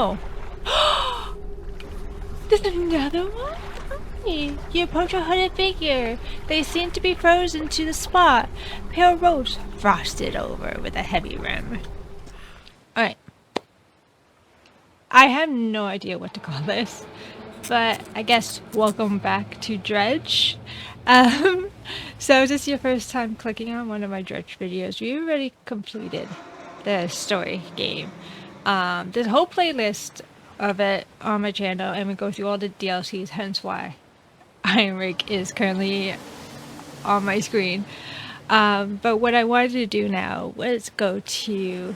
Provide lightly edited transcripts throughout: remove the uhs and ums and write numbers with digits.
Oh! There's another one? Hi. You approach a hooded figure. They seem to be frozen to the spot. Pale rose frosted over with a heavy rim. Alright. I have no idea what to call this. But I guess welcome back to Dredge. So is this your first time clicking on one of my Dredge videos? We already completed the story game. There's a whole playlist of it on my channel, and we go through all the DLCs, hence why Heinrich is currently on my screen. But what I wanted to do now was go to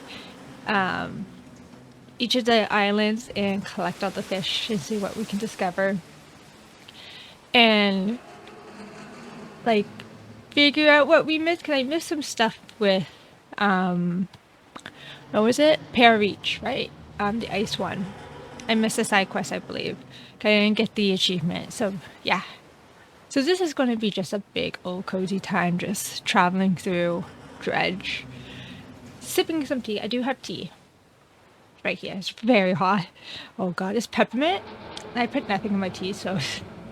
each of the islands and collect all the fish and see what we can discover. And like figure out what we missed, because I missed some stuff with what was it? Pear Reach, right? The ice one. I missed a side quest, I believe. I didn't get the achievement, so yeah. So this is going to be just a big old cozy time, just traveling through Dredge. Sipping some tea. I do have tea. Right here. It's very hot. Oh god, it's peppermint. I put nothing in my tea, so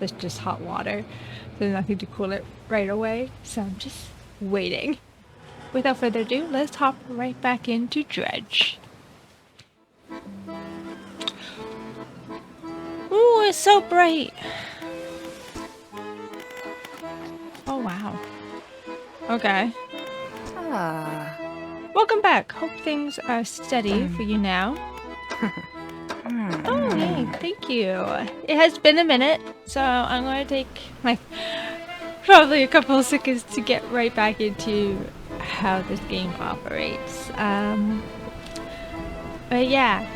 it's just hot water. There's nothing to cool it right away, so I'm just waiting. Without further ado, let's hop right back into Dredge. Ooh, it's so bright. Oh wow. Okay. Welcome back. Hope things are steady for you now. Oh, yay. Thank you. It has been a minute, so I'm going to take like probably a couple of seconds to get right back into how this game operates. But yeah,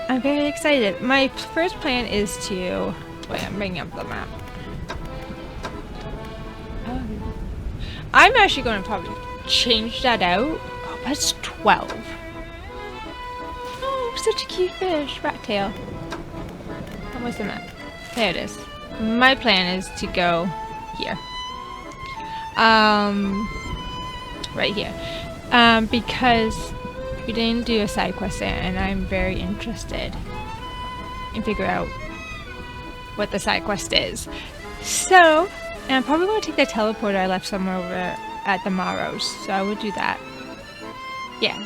I'm very excited. My first plan is to... Wait, I'm bringing up the map. Oh. I'm actually going to probably change that out. Oh, that's 12. Oh, such a cute fish. Rat tail. Oh, what's the map? There it is. My plan is to go here. Right here. Because we didn't do a side quest there, and I'm very interested in figuring out what the side quest is. So, and I'm probably going to take the teleporter I left somewhere over at the Marrows, so I would do that. Yeah.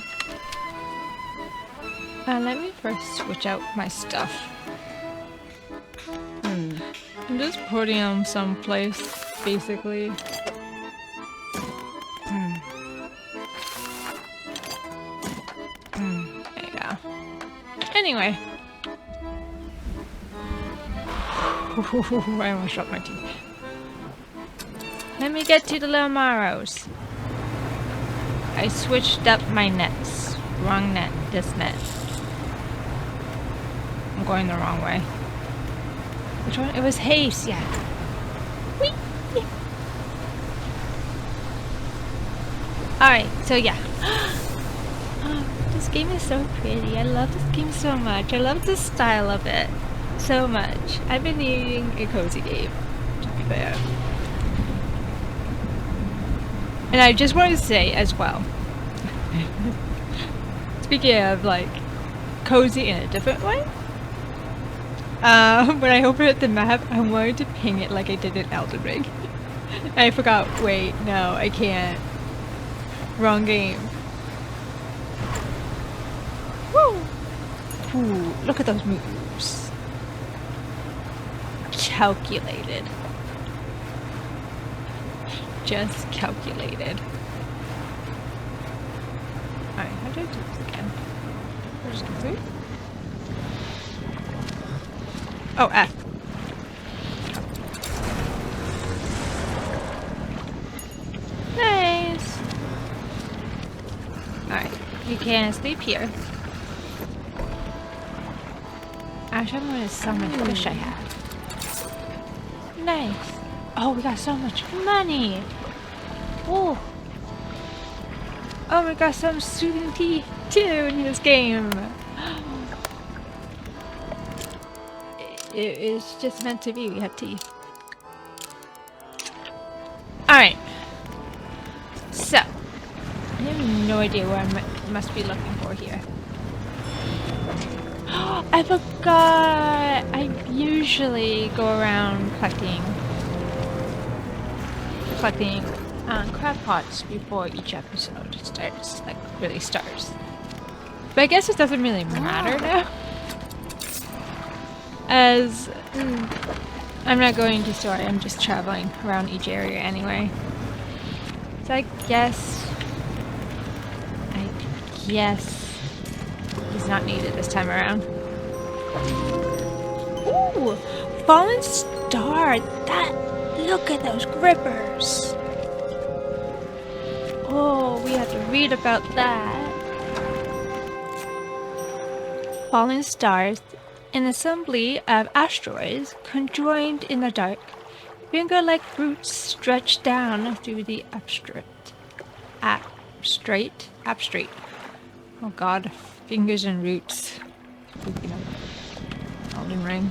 Let me first switch out my stuff. I'm just putting them someplace, basically. There you go. Anyway. I almost dropped my teeth. Let me get to the little Marrows. I switched up my nets. Wrong net. This net. I'm going the wrong way. Which one? It was haste, yeah. Whee! Alright, so yeah. Oh, this game is so pretty. I love this game so much. I love the style of it so much. I've been needing a cozy game, to be fair. And I just wanted to say as well, speaking of like cozy in a different way, when I opened up the map, I wanted to ping it like I did in Elden Ring. I forgot, wait, no, I can't. Wrong game. Woo! Ooh, look at those moves. Calculated. Just calculated. Alright, how do I do this again? We'll just go through. Oh, F. Nice. Alright, you can sleep here. Actually, I'm gonna sell my fish I have. Nice. Oh, we got so much money. Oh. Oh, we got some soothing tea too in this game. It is just meant to be. We had tea. Alright. So, I have no idea what I must be looking for here. I forgot. I usually go around collecting crab pots before each episode starts, like really starts. But I guess it doesn't really matter now, as I'm not going to story. I'm just traveling around each area anyway. So I guess it's not needed this time around. Ooh, fallen star. Look at those grippers. Oh, we have to read about that. Fallen stars, an assembly of asteroids conjoined in the dark. Finger-like roots stretch down through the abstract. Oh god, fingers and roots. Speaking of Elden Ring.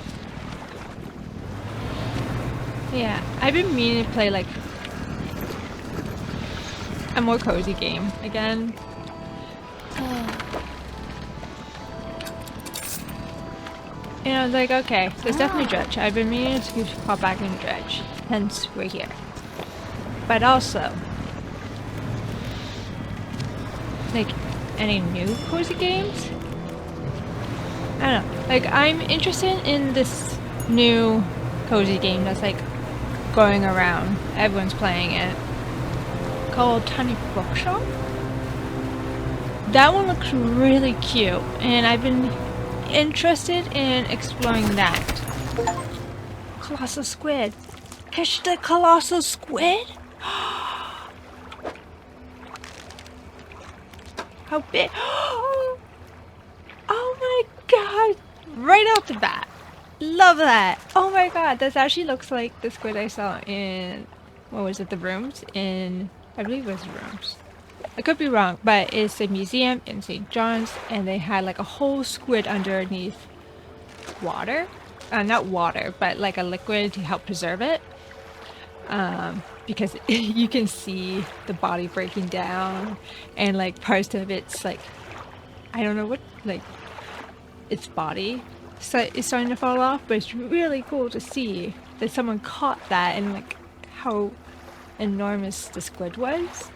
Yeah, I've been meaning to play like a more cozy game again. And I was like, okay, there's definitely Dredge. I've been meaning to pop back into Dredge, hence we're here. But also, like, any new cozy games? I don't know. Like, I'm interested in this new cozy game that's like going around. Everyone's playing it. Called Tiny Bookshop. That one looks really cute, and I've been interested in exploring that. Colossal squid. Catch the colossal squid? How big? Oh my god! Right off the bat. Love that! Oh my god, this actually looks like the squid I saw in, what was it, the rooms? I believe it was rooms. I could be wrong, but it's a museum in St. John's, and they had like a whole squid underneath water. Not water, but like a liquid to help preserve it. Because you can see the body breaking down, and like parts of it's like, I don't know what, like, its body is starting to fall off, but it's really cool to see that someone caught that and like how enormous the squid was.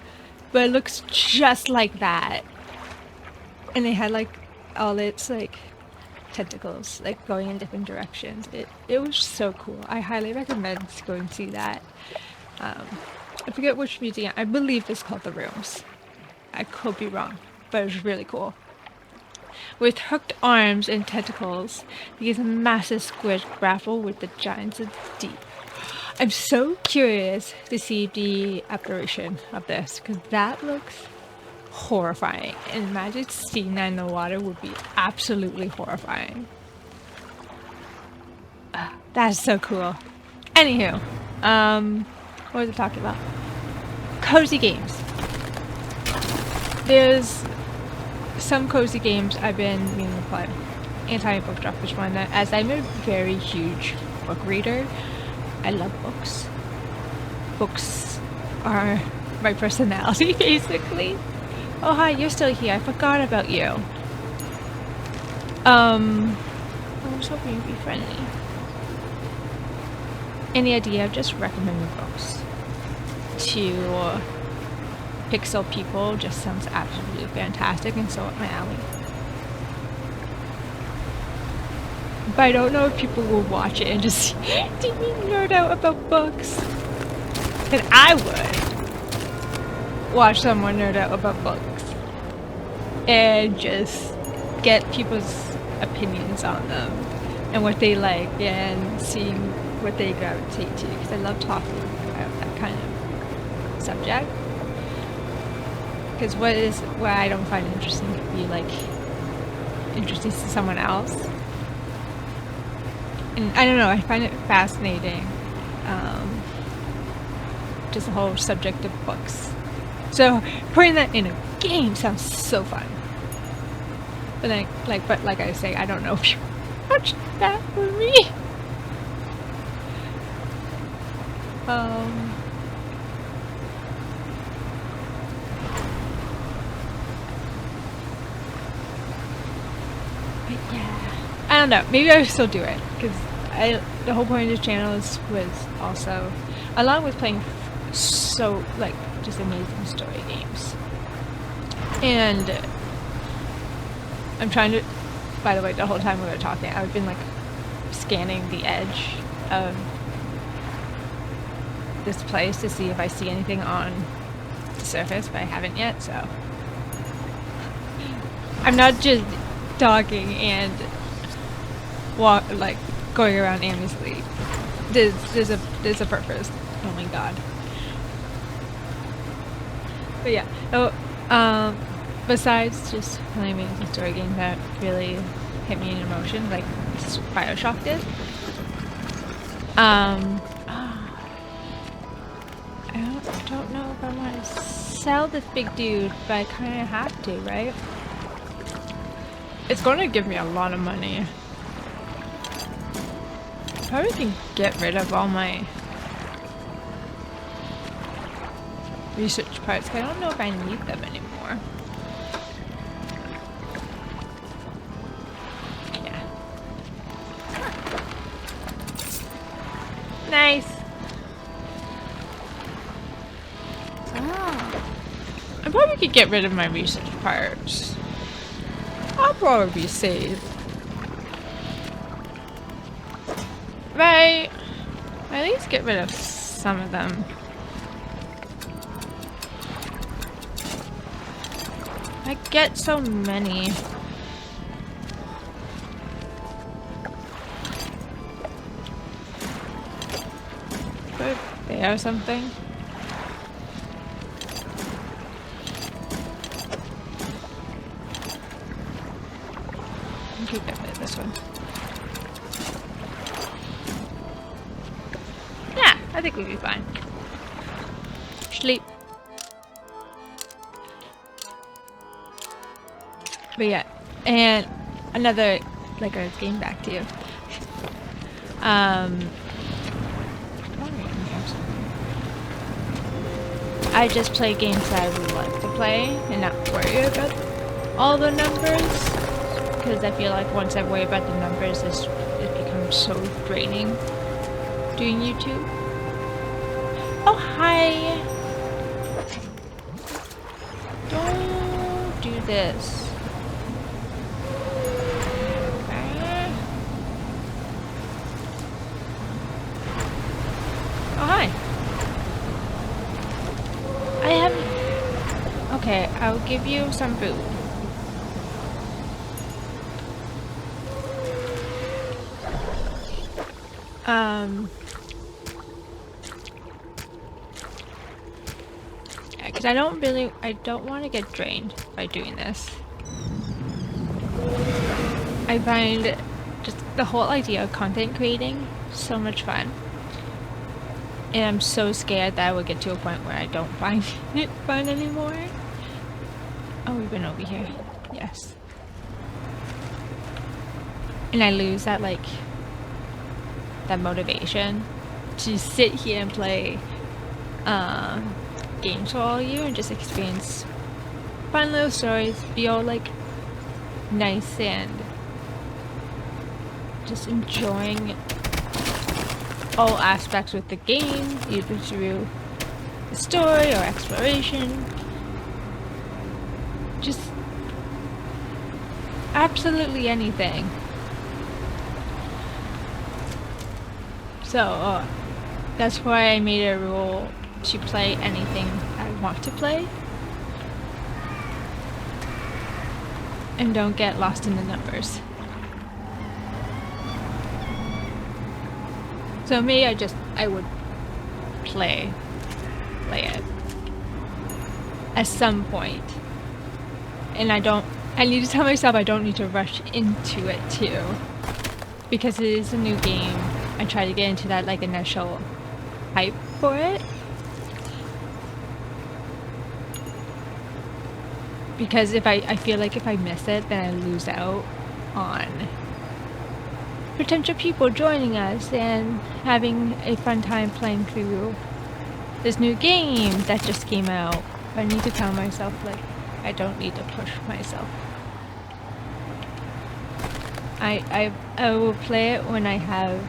But it looks just like that. And they had like all its like tentacles like going in different directions. It was so cool. I highly recommend going and see that. I forget which museum. I believe it's called the Rooms. I could be wrong, but it was really cool. With hooked arms and tentacles, these massive squid grapple with the giants of the deep. I'm so curious to see the apparition of this, because that looks horrifying. And imagine seeing that in the water would be absolutely horrifying. That's so cool. Anywho, what was I talking about? Cozy games. There's some cozy games I've been meaning to play. Anti-Bookshop is one that, as I'm a very huge book reader, I love books. Books are my personality, basically. Oh hi, you're still here. I forgot about you. I was hoping you'd be friendly. And the idea of just recommending books to pixel people just sounds absolutely fantastic, and so up my alley. But I don't know if people will watch it and just nerd out about books. And I would watch someone nerd out about books and just get people's opinions on them and what they like and seeing what they gravitate to, because I love talking about that kind of subject. Because what I don't find interesting could be like interesting to someone else. And I don't know, I find it fascinating, just the whole subject of books. So putting that in a game sounds so fun. But then, like I say, I don't know if you watch that with me. But yeah, don't know. Maybe I would still do it because the whole point of this channel was also, along with playing so like just amazing story games, and I'm trying to. By the way, the whole time we were talking, I've been like scanning the edge of this place to see if I see anything on the surface, but I haven't yet. So I'm not just talking and like going around aimlessly. There's a purpose. Oh my god. But yeah. So besides just playing amazing story games that really hit me in emotion, like Bioshock did. I don't know if I want to sell this big dude, but I kind of have to, right? It's going to give me a lot of money. Probably can get rid of all my research parts, but I don't know if I need them anymore. Yeah. Nice. Oh. I probably could get rid of my research parts. I'll probably be safe. Right. At least get rid of some of them. I get so many. Put there or something. Keep it with this one. Yeah, I think we'll be fine. Sleep. But yeah, and another, like I was getting back to you. I just play games that I would like to play and not worry about all the numbers. Because I feel like once I worry about the numbers, it becomes so draining doing YouTube. Oh, hi! Don't do this. Oh, hi! I haven't... Okay, I'll give you some food. Yeah, because I don't want to get drained by doing this. I find just the whole idea of content creating so much fun. And I'm so scared that I would get to a point where I don't find it fun anymore. Oh, we've been over here. Yes. And I lose that, like, that motivation to sit here and play games for all of you and just experience fun little stories, be all like nice and just enjoying all aspects with the game, either through the story or exploration. Just absolutely anything. So that's why I made a rule to play anything I want to play and don't get lost in the numbers. So me, I would play it at some point, and I need to tell myself I don't need to rush into it too, because it is a new game. I try to get into that like initial hype for it, because if I feel like if I miss it, then I lose out on potential people joining us and having a fun time playing through this new game that just came out. I need to tell myself, like, I don't need to push myself. I will play it when I have.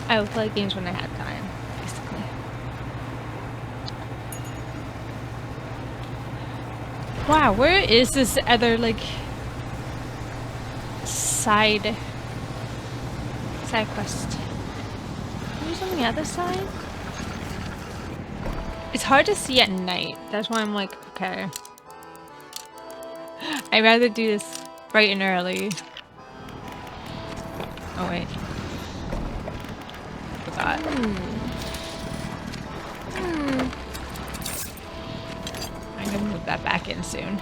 I will play games when I have time, basically. Wow, where is this other like side quest? Who's on the other side? It's hard to see at night. That's why I'm like, okay. I'd rather do this bright and early. Oh wait. Forgot. I'm gonna move that back in soon.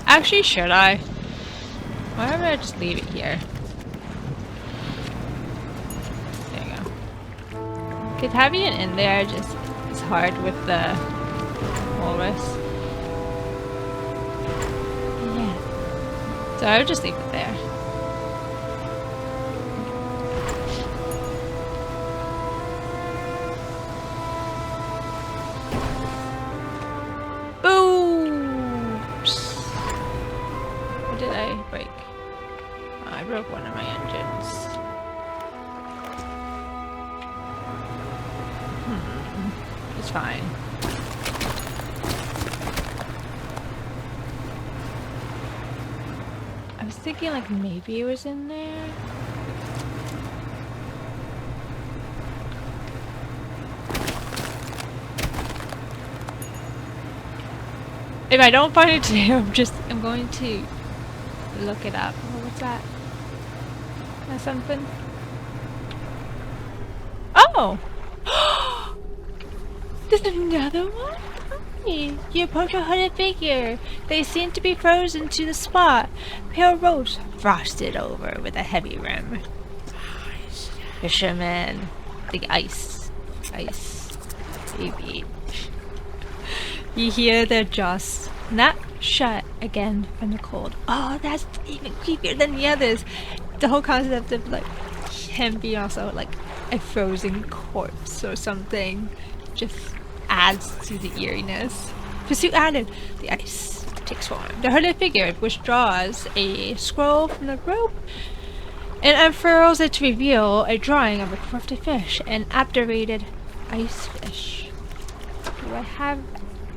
Actually, should I? Why don't I just leave it here? There you go. Because having it in there just is hard with the walrus. Yeah. So I would just leave it there. Broke one of my engines. It's fine. I was thinking like maybe it was in there. If I don't find it today, I'm going to look it up. Oh, what's that? Or something. Oh! There's another one? Hi. You approach a hooded figure. They seem to be frozen to the spot. Pale rose frosted over with a heavy rim. Fisherman. The ice. Baby. You hear their jaws snap shut again from the cold. Oh, that's even creepier than the others. The whole concept of like him being also like a frozen corpse or something just adds to the eeriness. Pursuit added. The ice takes form. The hooded figure withdraws a scroll from the rope and unfurls it to reveal a drawing of a corrupted fish, an abderated ice fish. Do I have?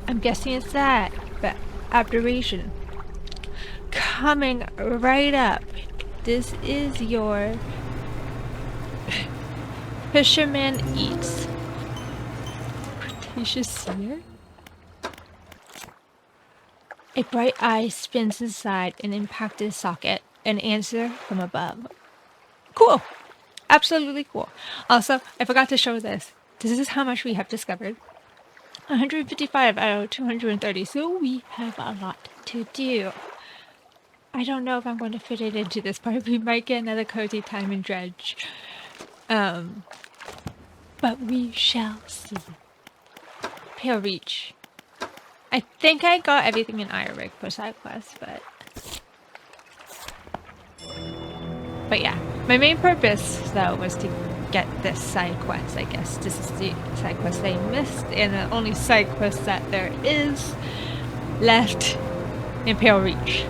I'm guessing it's that, but abjuration. Coming right up. This is your Fisherman Eats. Cretaceous seer? A bright eye spins inside an impacted socket. An answer from above. Cool! Absolutely cool. Also, I forgot to show this. This is how much we have discovered. 155 out of 230, so we have a lot to do. I don't know if I'm going to fit it into this part. We might get another cozy time in Dredge. But we shall see. Pale Reach. I think I got everything in Iric for side quests, but yeah. My main purpose, though, was to get this side quest, I guess. This is the side quest I missed, and the only side quest that there is left in Pale Reach.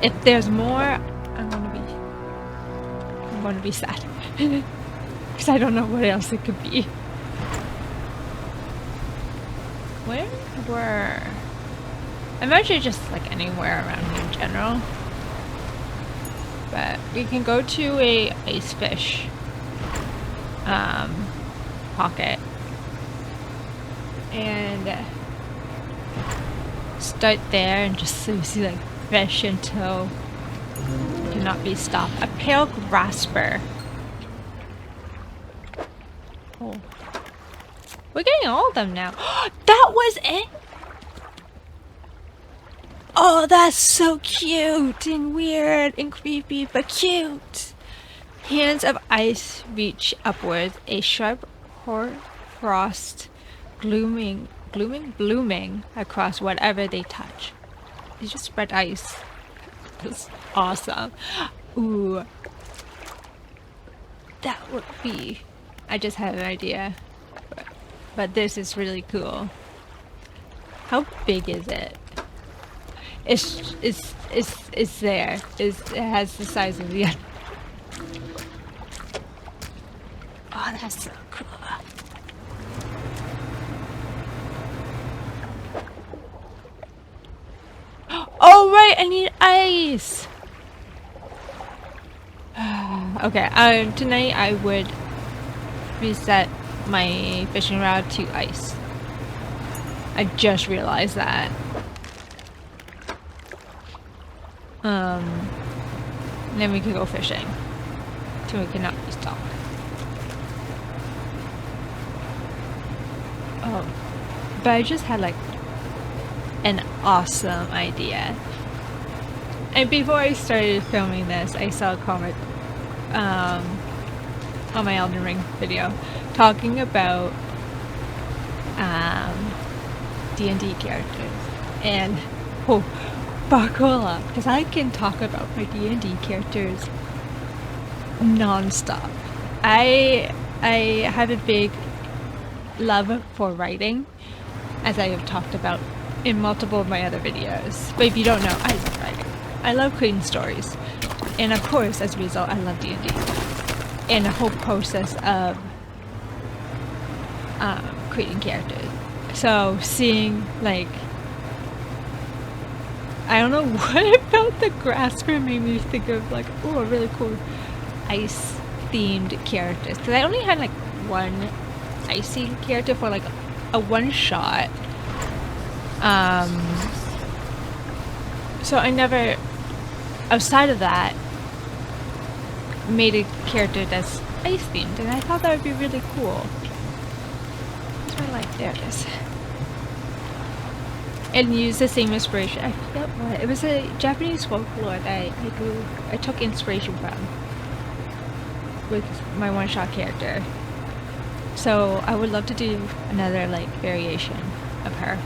If there's more, I'm gonna be sad. Because I don't know what else it could be. Where were... I'm actually just like anywhere around here in general. But we can go to a ice fish pocket and start there and just so you see like fish until it cannot be stopped. A pale grasper. Oh. We're getting all of them now. That was it? Oh, that's so cute and weird and creepy, but cute. Hands of ice reach upwards, a sharp hoar-frost blooming across whatever they touch. They just spread ice. That's awesome. Ooh. That would be... I just had an idea. But this is really cool. How big is it? is there. It has the size of the. Oh, that's so cool. Oh right, I need ice. Okay. Tonight I would reset my fishing rod to ice. I just realized that. Then we could go fishing till we cannot be stopped. Oh, but I just had like an awesome idea. And before I started filming this, I saw a comment on my Elden Ring video talking about D&D characters, and oh, buckle up, because I can talk about my D&D characters non-stop. I have a big love for writing, as I have talked about in multiple of my other videos. But if you don't know, I love writing. I love creating stories, and of course, as a result, I love D&D and the whole process of creating characters. So seeing, like, I don't know what about the Grasper made me think of, like, oh, a really cool ice themed characters, because I only had like one icy character for like a one shot. So I never, outside of that, made a character that's ice themed, and I thought that would be really cool. Where's my light? There it is. And use the same inspiration. I forget what it was, a Japanese folklore that I took inspiration from with my one shot character. So I would love to do another like variation of her.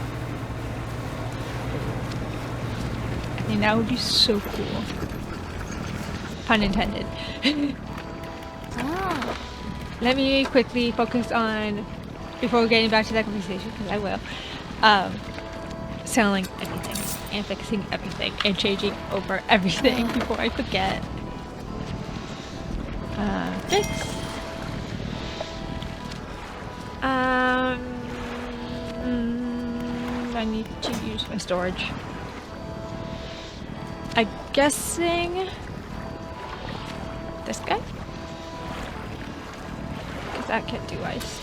I think that would be so cool. Pun intended. Ah. Let me quickly focus on, before getting back to that conversation, because I will, selling everything and fixing everything and changing over everything before I forget. Fix. I need to use my storage. I'm guessing this guy? Because that can't do ice.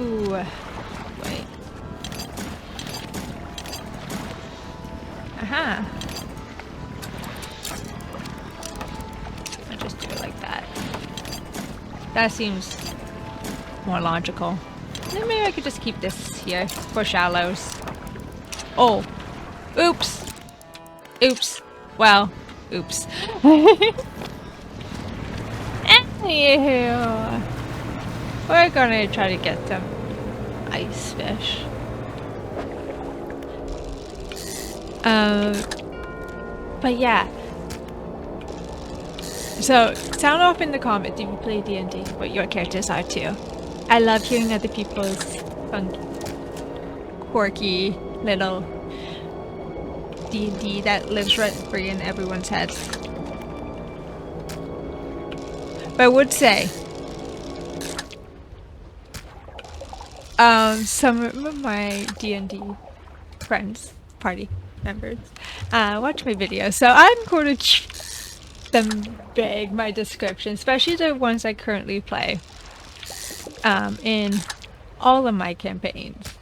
Ooh, wait. Aha! I'll just do it like that. That seems more logical. Then maybe I could just keep this here for shallows. Oh! Oops! Oops! Well, oops. Anywho, we're gonna try to get some ice fish. But yeah. So, sound off in the comments if you play D&D, what your characters are too. I love hearing other people's fun, quirky little D&D that lives rent free in everyone's heads. But I would say, some of my D&D friends, party members, watch my videos, so I'm going to them big my description, especially the ones I currently play in all of my campaigns.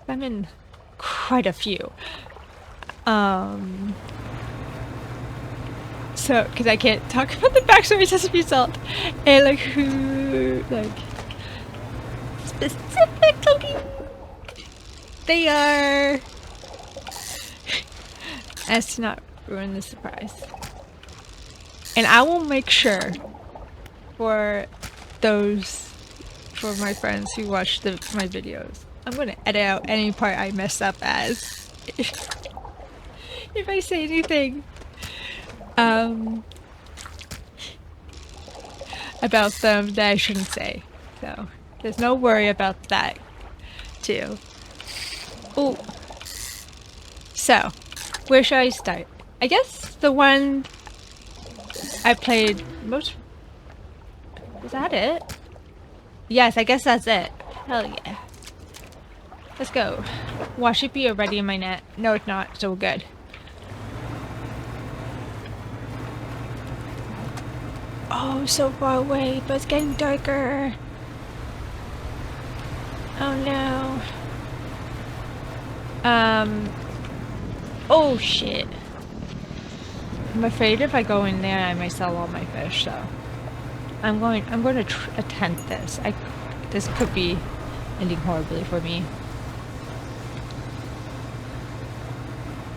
I'm in quite a few. So, because I can't talk about the backstories as a result, and like who, like specifically they are, as to not ruin the surprise. And I will make sure for my friends who watch my videos, I'm gonna edit out any part I mess up as. If I say anything about them that I shouldn't say. So there's no worry about that too. Oh, so where should I start? I guess the one I played most. Is that it? Yes, I guess that's it. Hell yeah. Let's go. Watch it be already in my net. No, it's not. So good. Oh, so far away, but it's getting darker. Oh no. Oh shit. I'm afraid if I go in there, I might sell all my fish. So I'm going to attempt this. This could be ending horribly for me.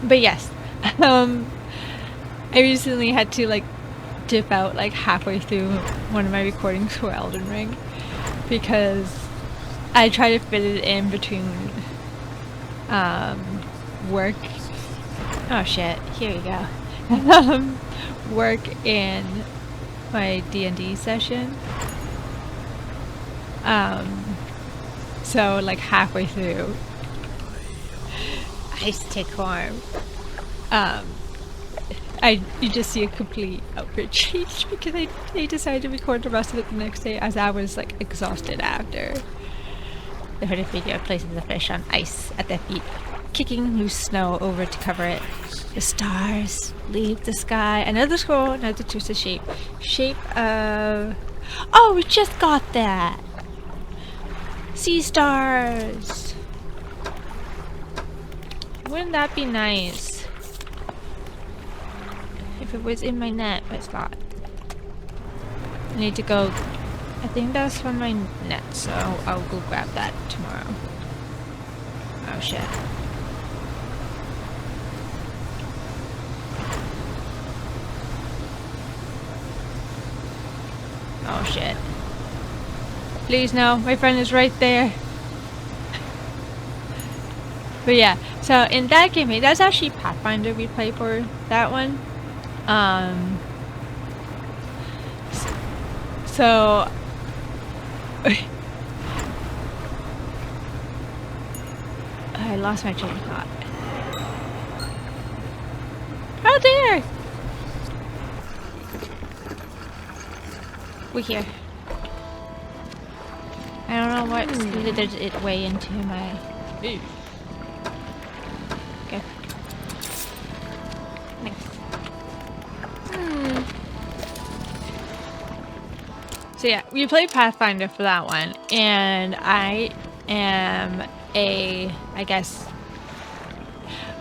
But yes, I recently had to like dip out like halfway through one of my recordings for Elden Ring because I tried to fit it in between work. Oh shit! Here we go. Work and my D&D session. So like halfway through. Ice Tickworm. You just see a complete outfit change because I decided to record the rest of it the next day as I was like exhausted after. The hooded figure places the fish on ice at their feet, kicking loose snow over to cover it. The stars leave the sky. Another scroll, another twisted shape. Shape of... Oh, we just got that! Sea stars! Wouldn't that be nice? If it was in my net, but it's not. I need to go... I think that's from my net, so I'll go grab that tomorrow. Oh shit. Oh shit. Please no, my friend is right there. But yeah, so in that campaign, that's actually Pathfinder we play for that one. So I lost my train of thought. Oh dear! We're here. I don't know what slithered it way into my... Okay. Nice. So yeah, we played Pathfinder for that one, and I am I guess,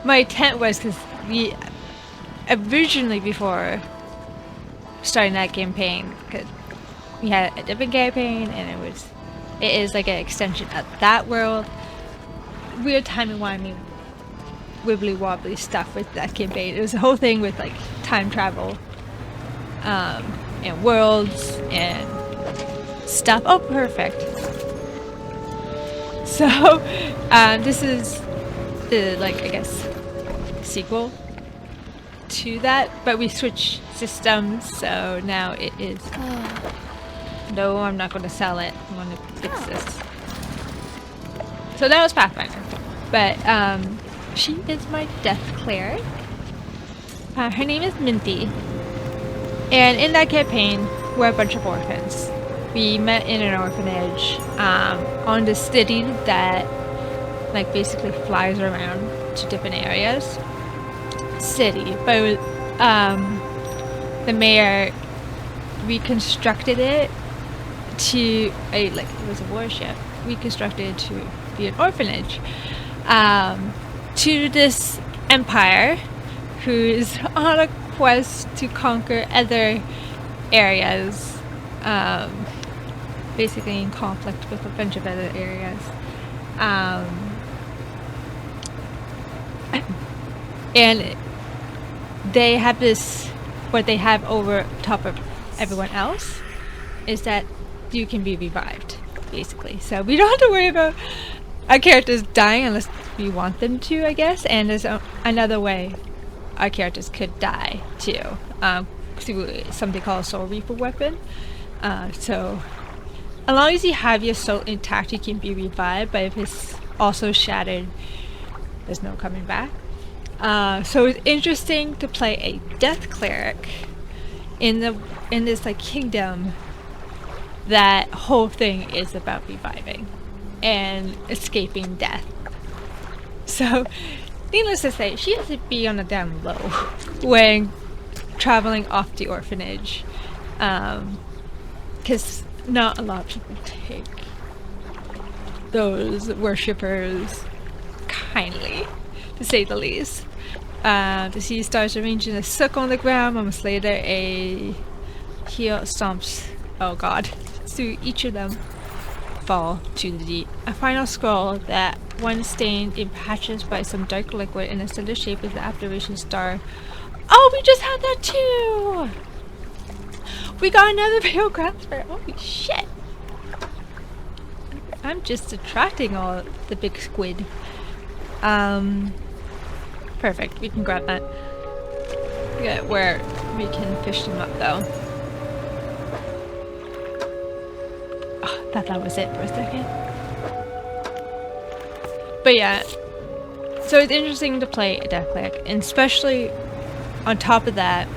my intent was because we originally before starting that campaign, because we had a different campaign, and it is like an extension of that world. Weird timey-wimey, wibbly-wobbly stuff with that campaign. It was the whole thing with like time travel, and worlds and stuff. Oh, perfect. So, this is the, like, I guess, sequel to that, but we switched systems, so now it is... No, I'm not going to sell it. I'm going to fix this. So that was Pathfinder. But, she is my death cleric. Her name is Minty. And in that campaign, we're a bunch of orphans. We met in an orphanage on the city that like basically flies around to different areas. City, but it was, the mayor reconstructed it to it was a warship. Reconstructed it to be an orphanage to this empire who is on a quest to conquer other areas. Basically in conflict with a bunch of other areas. And they have this, what they have over top of everyone else is that you can be revived, basically. So we don't have to worry about our characters dying unless we want them to, I guess. And there's another way our characters could die too, through something called a Soul Reaper weapon. So as long as you have your soul intact, you can be revived, but if it's also shattered, there's no coming back. So it's interesting to play a death cleric in this like kingdom. That whole thing is about reviving and escaping death. So, needless to say, she has to be on the down low when traveling off the orphanage, because not a lot of people take those worshippers kindly, to say the least. The sea starts arranging a circle on the ground. Moments later, a heel stomps. Oh god. So each of them fall to the deep. A final scroll that one stained in patches by some dark liquid in a cylinder shape is the Activation Star. Oh, we just had that too! We got another pale grasper. Holy shit! I'm just attracting all the big squid. Perfect. We can grab that. Yeah, where we can fish them up though. Oh, I thought that was it for a second. But yeah, so it's interesting to play a death cleric, and especially on top of that,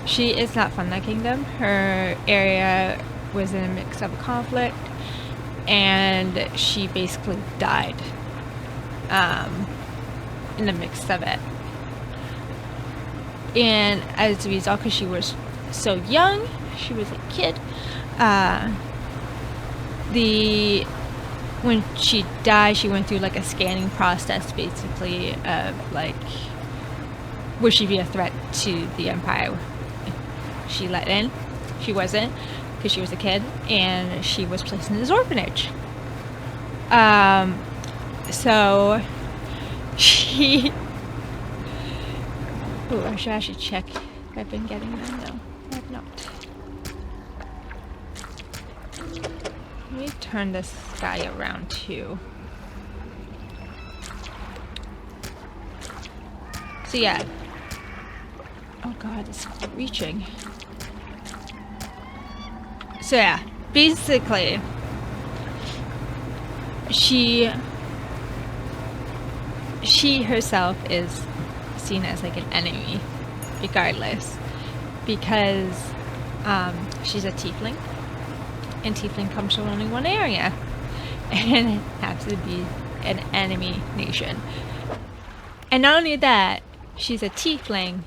she is not from that kingdom. Her area was in a mix of a conflict, and she basically died in the mix of it. And as a result, because she was so young, she was a kid, when she died, she went through like a scanning process, basically, of like, would she be a threat to the Empire? She let in. She wasn't, because she was a kid, and she was placed in this orphanage. So she. Oh, I should actually check if I've been getting them. No, I have not. Let me turn this guy around too. So yeah. Oh god, it's reaching. So yeah, basically, she herself is seen as like an enemy, regardless, because she's a tiefling. And tiefling comes from only one area, and it happens to be an enemy nation. And not only that, she's a tiefling,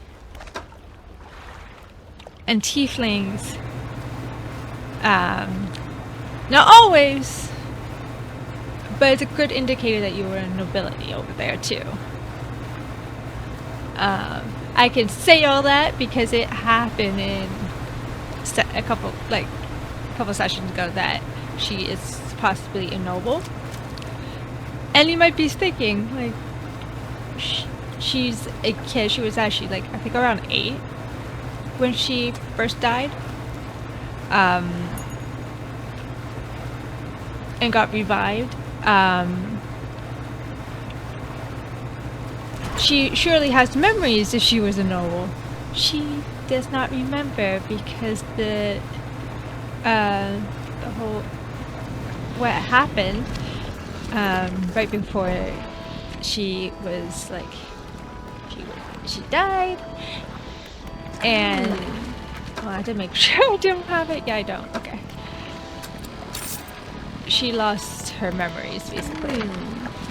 and tieflings, not always, but it's a good indicator that you were in nobility over there too. I can say all that because it happened in a couple sessions ago that she is possibly a noble. And you might be thinking, like, she's a kid. She was actually, like, I think around 8 when she first died. And got revived. She surely has memories if she was a noble. She does not remember because the whole what happened right before she was like she died, and well, I did make sure I don't have it. Yeah, I don't. Okay. She lost her memories basically,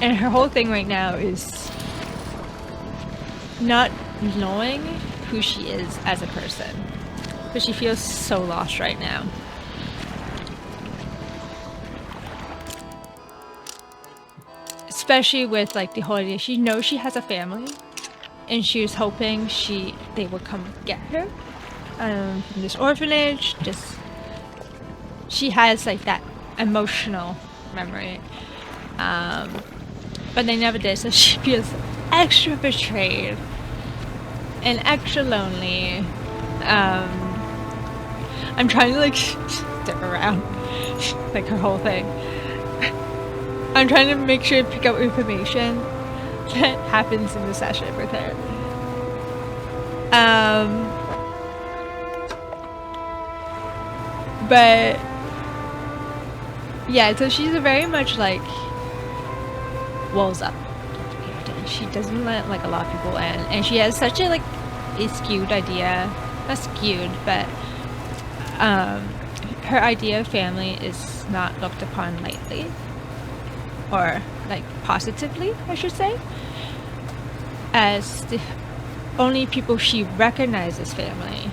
and her whole thing right now is not knowing who she is as a person, because she feels so lost right now. Especially with like the whole idea, she knows she has a family, and she was hoping they would come get her from this orphanage. Just she has like that emotional memory, but they never did. So she feels extra betrayed and extra lonely. I'm trying to like stick around, like her whole thing. I'm trying to make sure to pick up information that happens in the session with her. But Yeah, so she's a very much like walls up character. She doesn't let like a lot of people in, and she has such a like a skewed idea, not skewed, but her idea of family is not looked upon lightly, or like positively, I should say, as the only people she recognizes family,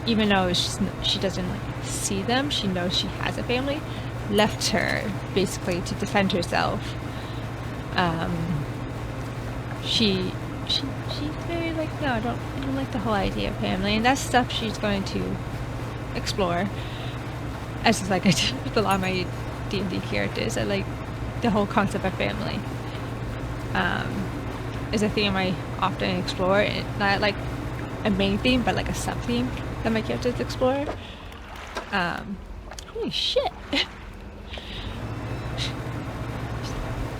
even though she doesn't like see them, she knows she has a family, left her basically to defend herself. She's very like, no, I don't like the whole idea of family, and that's stuff she's going to explore. As is like I do with a lot of my D&D characters, I like the whole concept of family. Is a theme I often explore, and not like a main theme, but like a sub theme that my characters explore. Holy shit!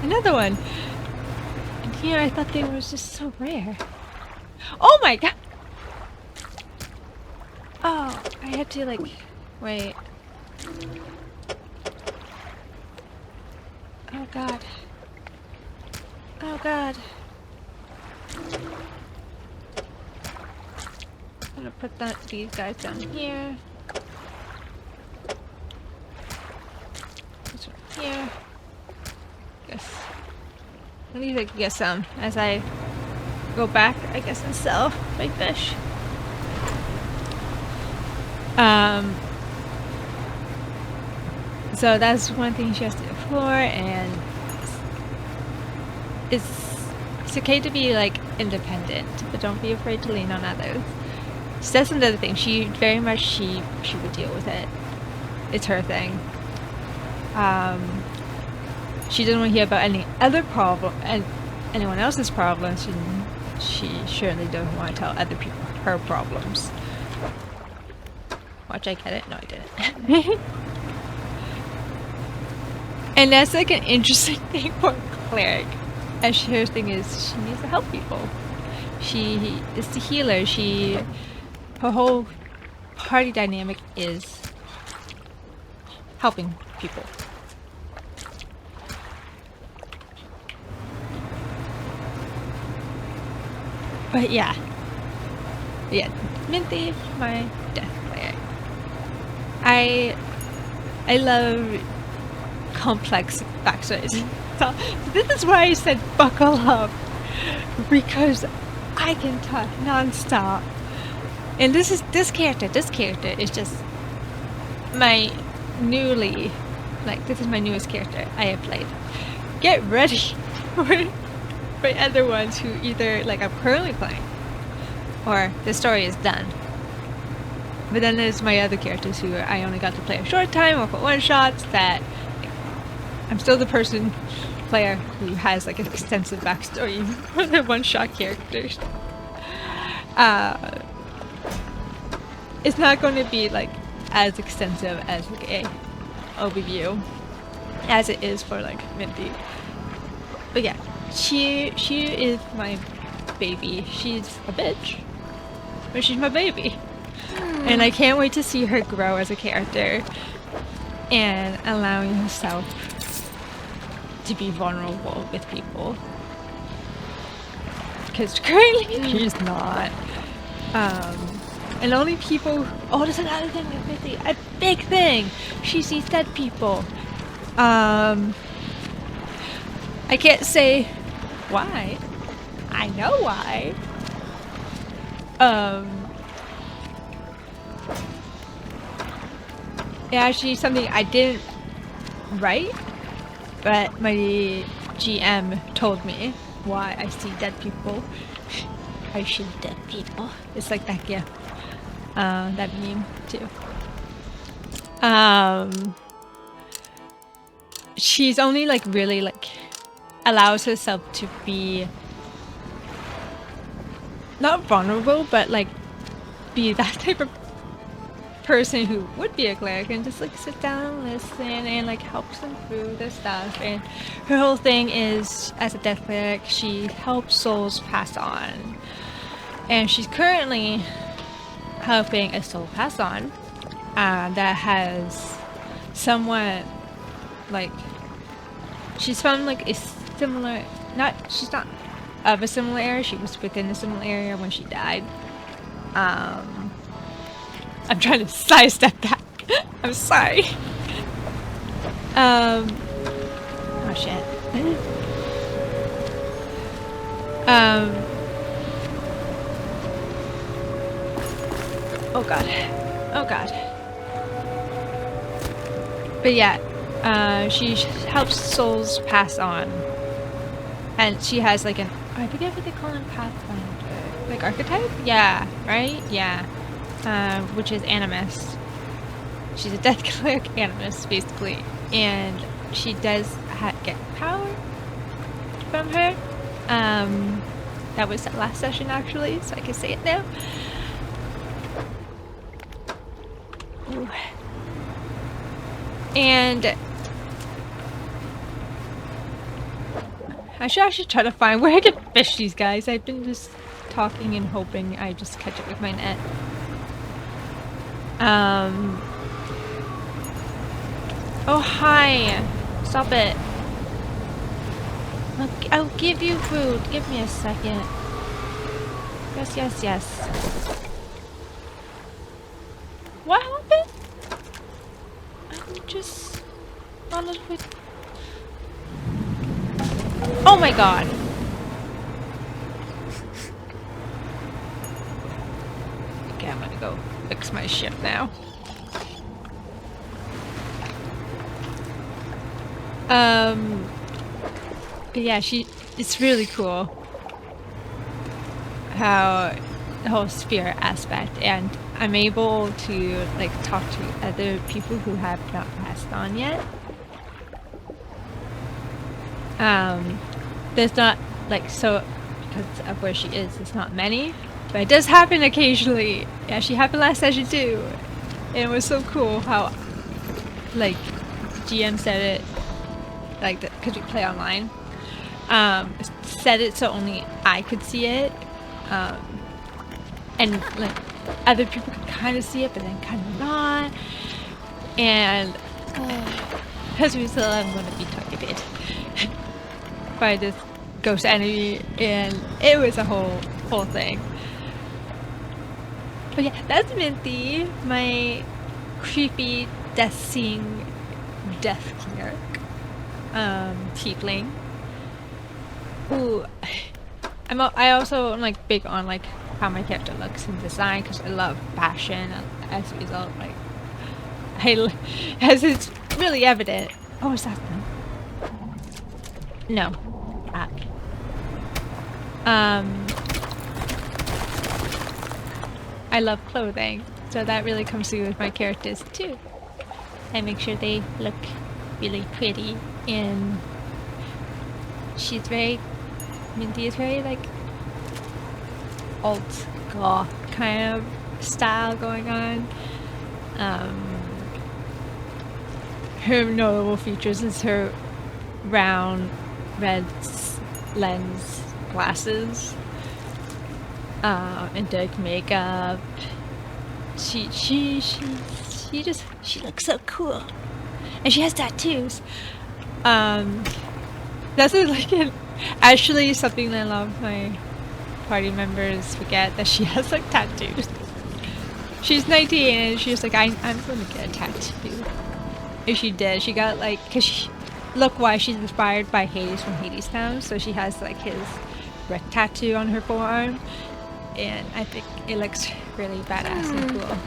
Another one. And here I thought they were just so rare. Oh my god! Oh, I had to like wait. Oh god. Oh god. I'm gonna put these guys down here. This one here. Guess. At least I can get some as I go back, I guess, and sell my fish. So that's one thing she has to explore, and it's okay to be like independent, but don't be afraid to lean on others. So that's another thing. She very much she would deal with it. It's her thing. She doesn't want to hear about any other problem and anyone else's problems, and she surely doesn't want to tell other people her problems. Watch, I get it. No, I didn't. And that's like an interesting thing for a cleric. And her thing is she needs to help people. She is the healer. Her whole party dynamic is helping people. But yeah, Minty, my death player. I love complex backstories. So this is why I said buckle up, because I can talk non-stop. And this character is just my this is my newest character I have played. Get ready for other ones who either like I'm currently playing or the story is done. But then there's my other characters who I only got to play a short time or for one shots that I'm still the player who has like an extensive backstory for the one-shot characters. It's not going to be like as extensive as like a overview as it is for like Minty. But yeah, she is my baby. She's a bitch, but she's my baby. And I can't wait to see her grow as a character and allowing herself to be vulnerable with people. Because currently she's not. And only people... Oh, there's another thing with Minty. A big thing! She sees dead people. I can't say why. I know why. Yeah, actually something I didn't write, but my GM told me why I see dead people. I see dead people. It's like that, yeah. That meme too. She's only like really like allows herself to be not vulnerable, but like be that type of person who would be a cleric and just like sit down and listen and like helps them through the stuff. And her whole thing is, as a death cleric, she helps souls pass on, and she's currently helping a soul pass on that has somewhat like, she's from like a similar, she's not of a similar area, she was within a similar area when she died. I'm trying to sidestep that. I'm sorry. Oh shit. Oh god. Oh god. But yeah, she helps souls pass on. And she has like an, I forget what they call him, Pathfinder. Like archetype? Yeah, right? Yeah. Which is Animus. She's a death cleric Animus, basically. And she does get power from her. That was that last session actually, so I can say it now. Ooh. And I should try to find where I can fish these guys. I've been just talking and hoping I just catch it with my net. Oh hi! Stop it. I'll give you food. Give me a second. Yes, yes, yes. What happened? I'm just on a little bit. Oh my god! Okay, I'm gonna go fix my ship now. But yeah, it's really cool how the whole spirit aspect, and I'm able to like talk to other people who have not passed on yet. There's not like, so because of where she is, there's not many, but it does happen occasionally. Yeah, she happened last session too, and it was so cool how like GM said it, like because we play online, said it so only I could see it, and like other people could kind of see it but then kind of not, and as a result I'm going to be targeted by this ghost enemy, and it was a whole thing. But yeah, that's Minty, my creepy death-seeing death cleric. Tiefling. Ooh, I also am like big on like how my character looks in design because I love fashion. As a result, like as it's really evident. Oh, is that them? No. I love clothing, so that really comes through with my characters too. I make sure they look really pretty, and Minty is very like alt goth kind of style going on. Her notable features is her round red lens glasses, and dark makeup. She looks so cool, and she has tattoos. That's like actually something that a lot of my party members forget, that she has like tattoos. She's 19 and she's like, I'm gonna get a tattoo. And she did. She got like, cause look-wise she's inspired by Hades from Hades Town, so she has like his red tattoo on her forearm, and I think it looks really badass and cool.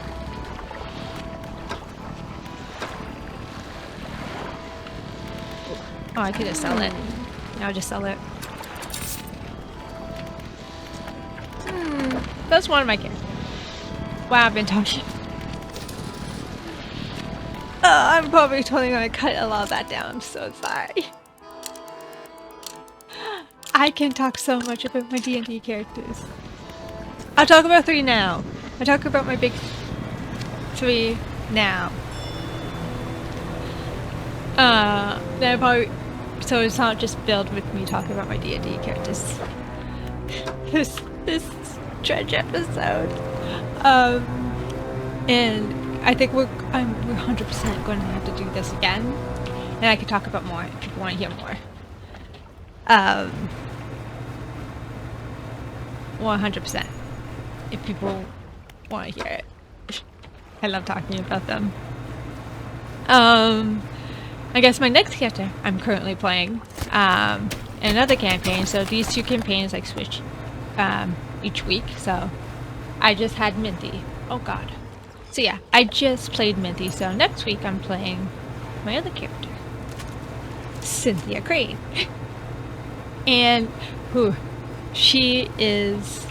Oh, I could just sell it. I'll just sell it. That's one of my characters. Wow, I've been talking. I'm probably totally gonna cut a lot of that down. I'm so sorry. I can talk so much about my D&D characters. I'll talk about 3 now. I'll talk about my big 3 now. Then probably, so it's not just filled with me talking about my D&D characters. This Dredge episode. And I think we're 100% going to have to do this again. And I could talk about more if people want to hear more. 100%. If people want to hear it. I love talking about them. I guess my next character I'm currently playing in another campaign. So these two campaigns like switch each week. So I just had Minty. Oh god. So yeah, I just played Minty. So next week I'm playing my other character, Cynthia Crane. And whew, she is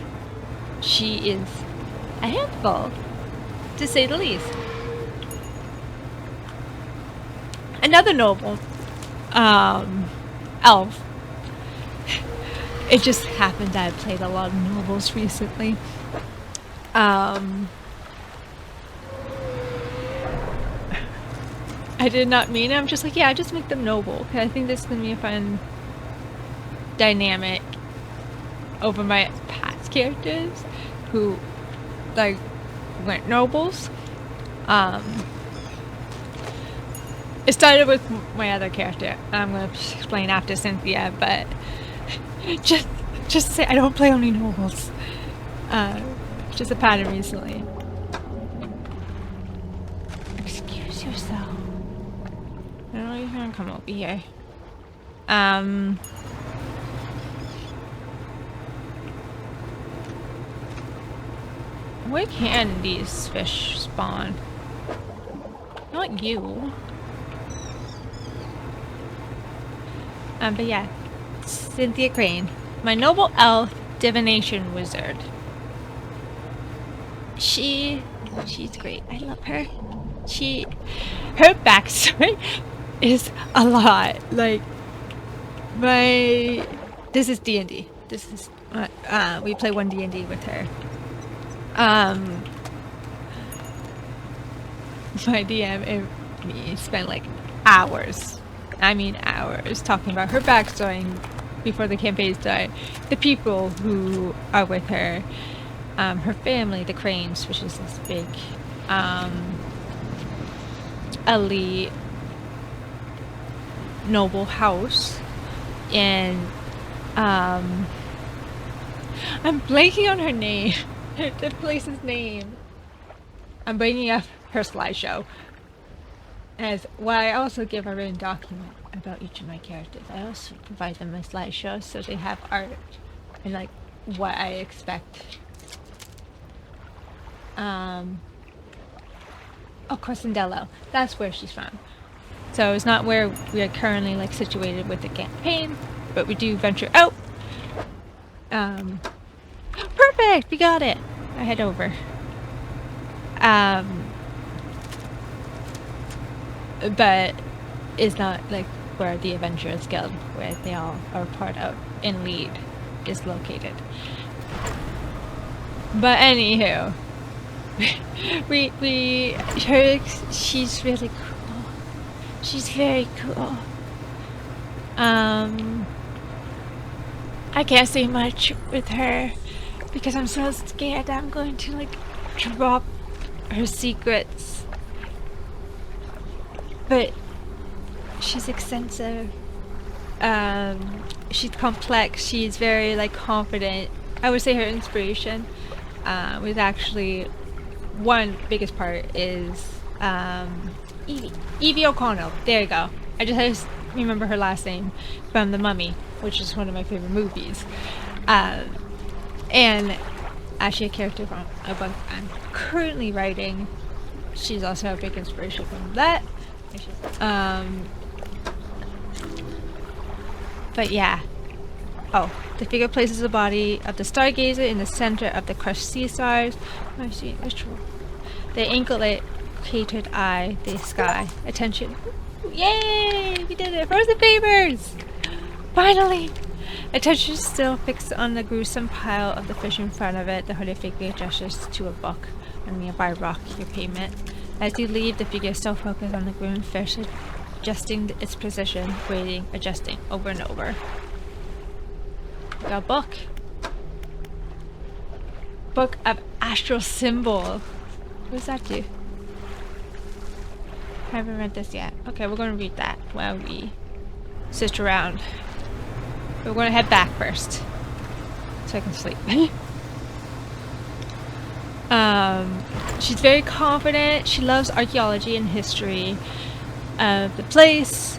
a handful, to say the least. Another noble elf. It just happened that I played a lot of nobles recently. I did not mean it. I'm just like, yeah, just make them noble. Cause I think this is gonna be a fun dynamic over my past characters who like weren't nobles. It started with my other character. I'm gonna explain after Cynthia, but just to say I don't play only nobles. Just a pattern recently. Excuse yourself. I don't know if you're gonna come over here. Where can these fish spawn? Not you. But yeah, Cynthia Crane, my noble elf divination wizard. She's great. I love her. Her backstory is a lot. Like this is D&D. This is we play one D&D with her. My DM and me spent like hours. I mean hours talking about her backstory before the campaign started. The people who are with her. Her family, the Cranes, which is this big elite noble house. And I'm blanking on her name. The place's name. I'm bringing up her slideshow. I also give a written document about each of my characters. I also provide them a slideshow so they have art and like what I expect. Corsandello. That's where she's from. So it's not where we are currently like situated with the campaign, but we do venture out. Perfect! We got it! I head over. But it's not like where the Adventurers Guild, where they all are part of and lead, is located. But anywho, she's really cool. She's very cool. I can't say much with her because I'm so scared I'm going to like drop her secrets. But she's extensive. She's complex. She's very like confident. I would say her inspiration was actually one biggest part is Evie O'Connell. There you go. I just remember her last name from The Mummy, which is one of my favorite movies. And actually a character from a book I'm currently writing. She's also a big inspiration from that. But yeah. Oh, the figure places the body of the stargazer in the center of the crushed sea stars. I see ritual. The ankle-catered eye, the sky. Attention. Yay! We did it! Frozen Favors! Finally! Attention still fixed on the gruesome pile of the fish in front of it. The hooded figure gestures to a book on a nearby rock, your payment. As you leave, the figure still focused on the green fish, adjusting its position, waiting, adjusting, over and over. A book. Book of Astral Symbol. What does that do? I haven't read this yet. Okay, we're going to read that. while we sit around. We're gonna head back first, so I can sleep. She's very confident. She loves archaeology and history of the place,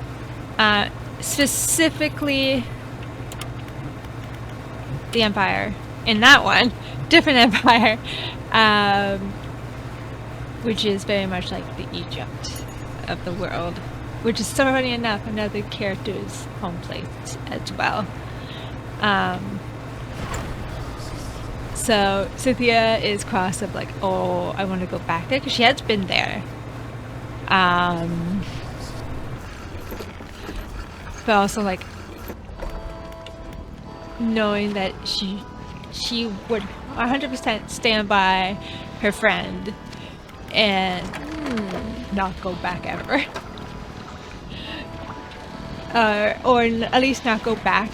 specifically the Empire. In that one, different Empire, which is very much like the Egypt of the world, which is, so funny enough, another character's home place as well. So Cynthia is cross of like, oh, I want to go back there, because she has been there. But also like knowing that she would 100% stand by her friend and not go back ever. Or at least not go back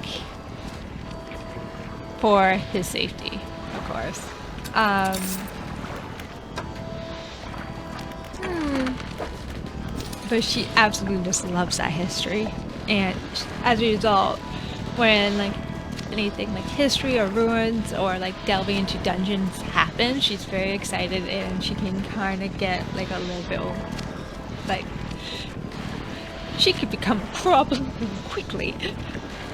for his safety, of course. But she absolutely just loves that history, and as a result, when like anything like history or ruins or like delving into dungeons happen, she's very excited, and she can kind of get like a little bit like, she could become a problem quickly,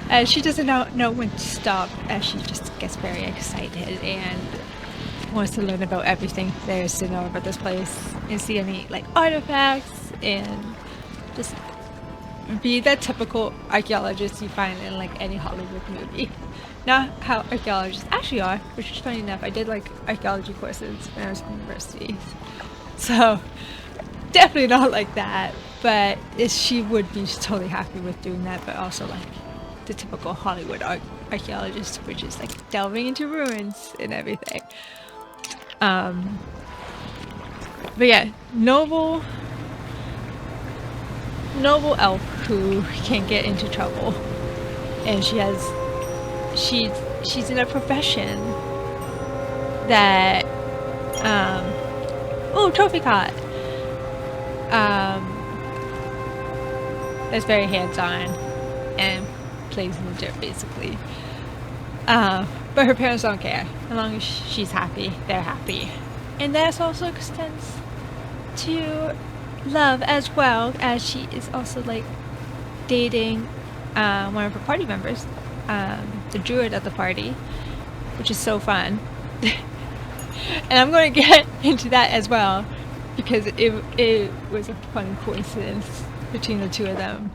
and she doesn't know when to stop, as she just gets very excited and wants to learn about everything there is to know about this place and see any like artifacts and just be that typical archaeologist you find in like any Hollywood movie. Not how archaeologists actually are, which is funny enough. I did like archaeology courses when I was in university, so definitely not like that. But she would be totally happy with doing that, but also like the typical Hollywood archaeologist, which is like delving into ruins and everything. But yeah, noble elf who can get into trouble, and she's in a profession that trophy cot, that's very hands-on and plays in the dirt basically, but her parents don't care. As long as she's happy, they're happy. And that also extends to love, as well, as she is also like dating one of her party members, the druid of the party, which is so fun. And I'm going to get into that as well, because it was a fun coincidence between the two of them.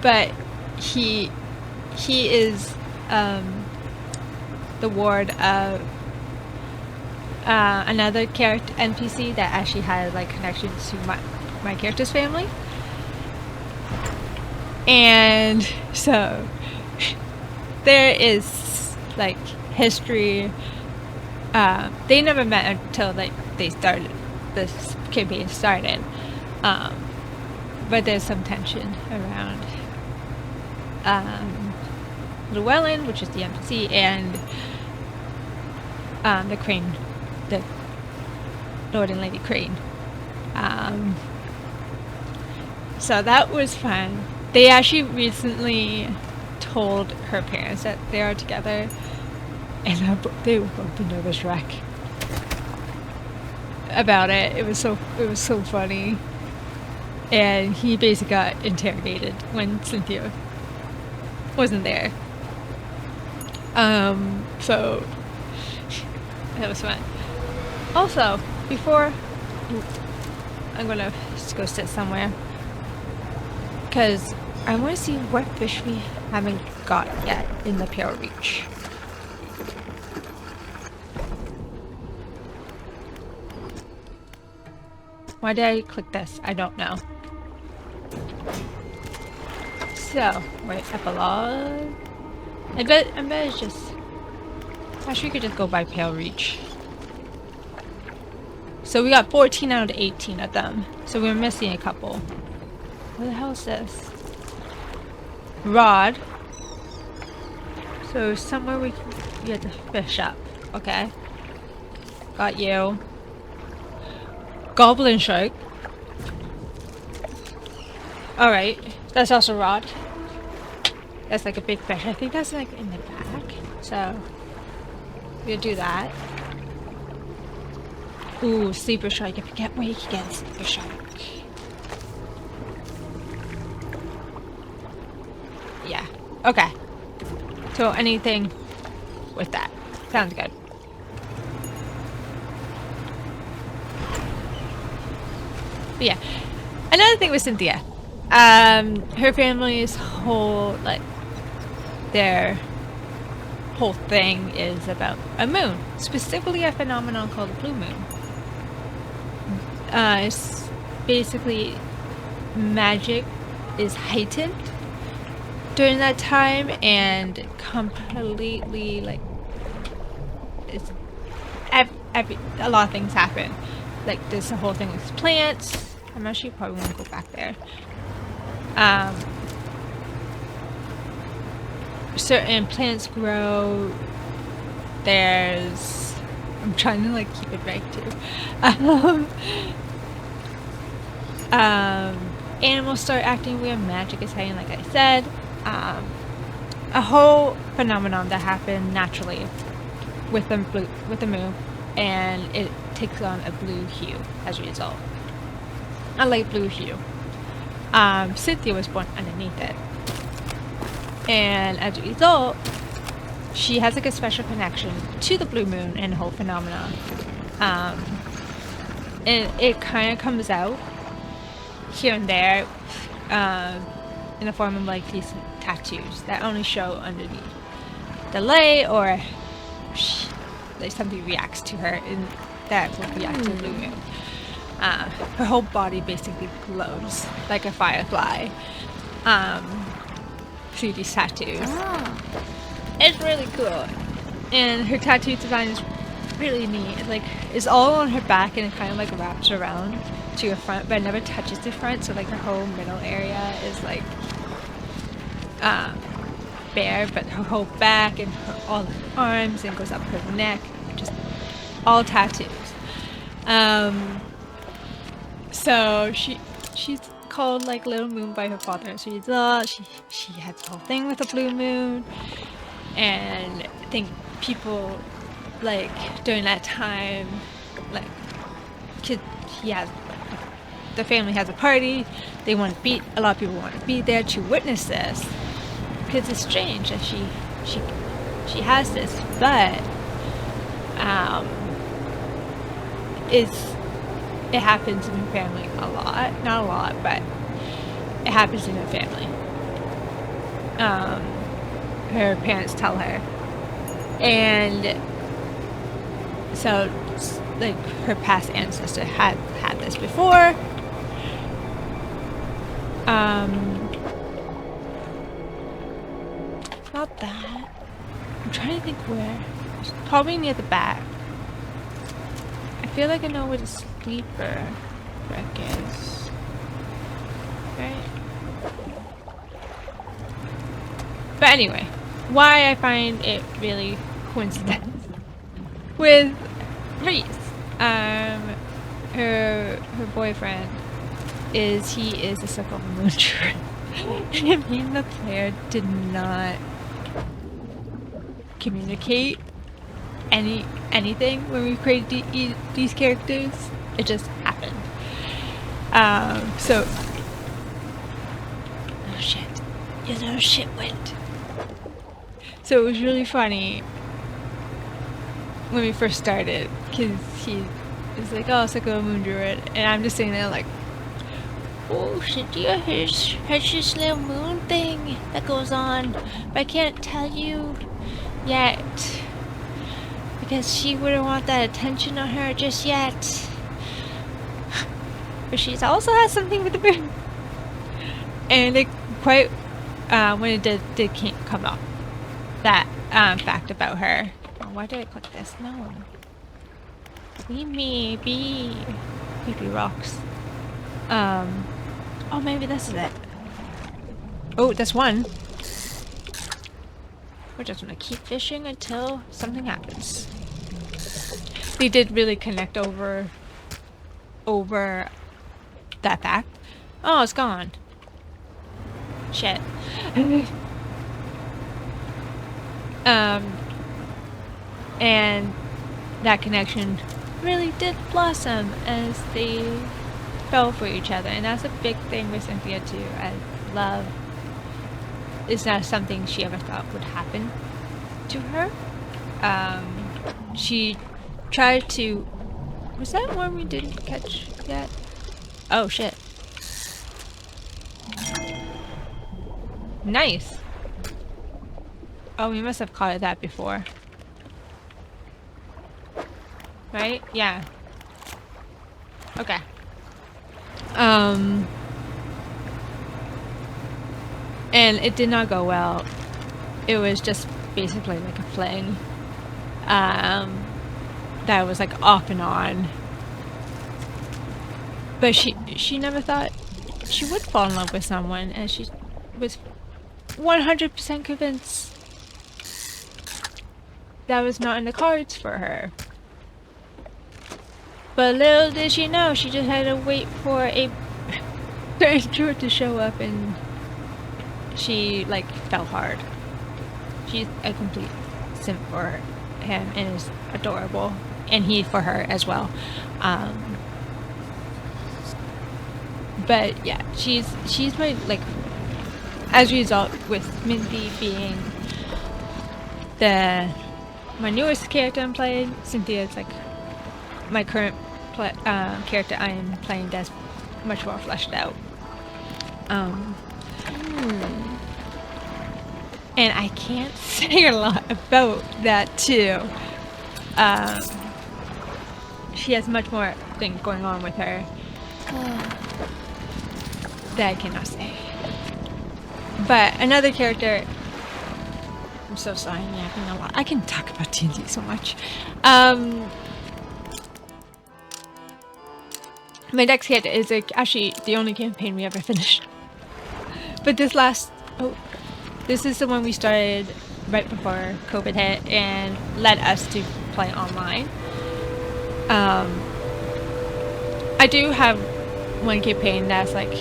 But he is the ward of another character NPC that actually had like connections to my character's family, and so there is like history. They never met until like this campaign started, but there's some tension around Llewellyn, which is the NPC, and the Crane, the Lord and Lady Crane. So that was fun. They actually recently told her parents that they are together, and they were both a nervous wreck about it. It was so funny, and he basically got interrogated when Cynthia wasn't there. So that was fun. Also, before I'm gonna just go sit somewhere, because I want to see what fish we haven't got yet in the Pale Reach. Why did I click this? I don't know. So, wait, epilogue. I bet it's just... Actually, we could just go by Pale Reach. So we got 14 out of 18 of them. So we're missing a couple. What the hell is this? Rod. So somewhere we have to fish up. Okay. Got you. Goblin shark. Alright. That's also rod. That's like a big fish. I think that's like in the back. So, we'll do that. Ooh, sleeper shark. If you can't wait, you can get a sleeper shark. Yeah. Okay. So anything with that. Sounds good. But yeah. Another thing with Cynthia. Her family's whole, like, their whole thing is about a moon. Specifically a phenomenon called a blue moon. It's basically magic is heightened during that time and completely, like, it's a lot of things happen. Like, there's the whole thing with plants. I'm actually probably gonna go back there. Certain plants grow. There's, I'm trying to like keep it right too. Animals start acting weird. Magic is heightened, like I said. A whole phenomenon that happened naturally with the moon, and it takes on a blue hue as a result. A light blue hue. Cynthia was born underneath it, and as a result, she has like a special connection to the blue moon and the whole phenomenon. And it kind of comes out here and there in the form of like these tattoos that only show underneath the light, or like something reacts to her and that will react to the blue moon. Her whole body basically glows like a firefly through these tattoos. It's really cool, and her tattoo design is really neat. Like, it's all on her back and it kind of like wraps around to her front, but it never touches the front, so like her whole middle area is like bare, but her whole back and all her arms and goes up her neck, just all tattoos. So she's called like Little Moon by her father. So she had the whole thing with the blue moon, and I think people like during that time, like the family has a party. They want to be, a lot of people want to be there to witness this because it's strange that she has this, but it happens in her family a lot. Not a lot, but it happens in her family. Her parents tell her. And so, like, her past ancestor had this before. Not that. I'm trying to think where. It's probably near the back. I feel like I know where the sleeper wreck is. Right? But anyway, why I find it really coincidence with Reese. Her boyfriend is a circle moon druid. And me and the player did not communicate anything when we created these characters. It just happened. So, oh shit, you little shitwit. So it was really funny when we first started, because he was like, oh, it's like a moon druid, and I'm just sitting there like, oh, Cynthia has this little moon thing that goes on, but I can't tell you yet because she wouldn't want that attention on her just yet. But she's also has something with the moon, and it quite when it did come up, that fact about her. Oh, why did I click this? No. Leave me be. Creepy rocks. Oh, maybe this is it. Oh, that's one. We're just gonna keep fishing until something happens. They did really connect over that fact. Oh, it's gone. shit. um, and that connection really did blossom as they fell for each other, and that's a big thing with Cynthia too. As love is not something she ever thought would happen to her. She tried to. Was that one we didn't catch yet? Oh shit. Nice. Oh, we must have caught that before. Right? Yeah. Okay. And it did not go well. It was just basically like a fling. That was like off and on. But she never thought she would fall in love with someone, and she was 100% convinced that was not in the cards for her. But little did she know, she just had to wait for a stranger to show up, and she like fell hard. She's a complete simp for him and is adorable, and he for her as well. But yeah, she's my, like, as a result, with Mindy being my newest character I'm playing, Cynthia is like my current character I am playing that's much more fleshed out. And I can't say a lot about that too. She has much more things going on with her that I cannot say. But another character, I'm so sorry, I'm yapping a lot. I can talk about D&D so much. My next character is actually the only campaign we ever finished. But this is the one we started right before COVID hit and led us to play online. I do have one campaign that's like,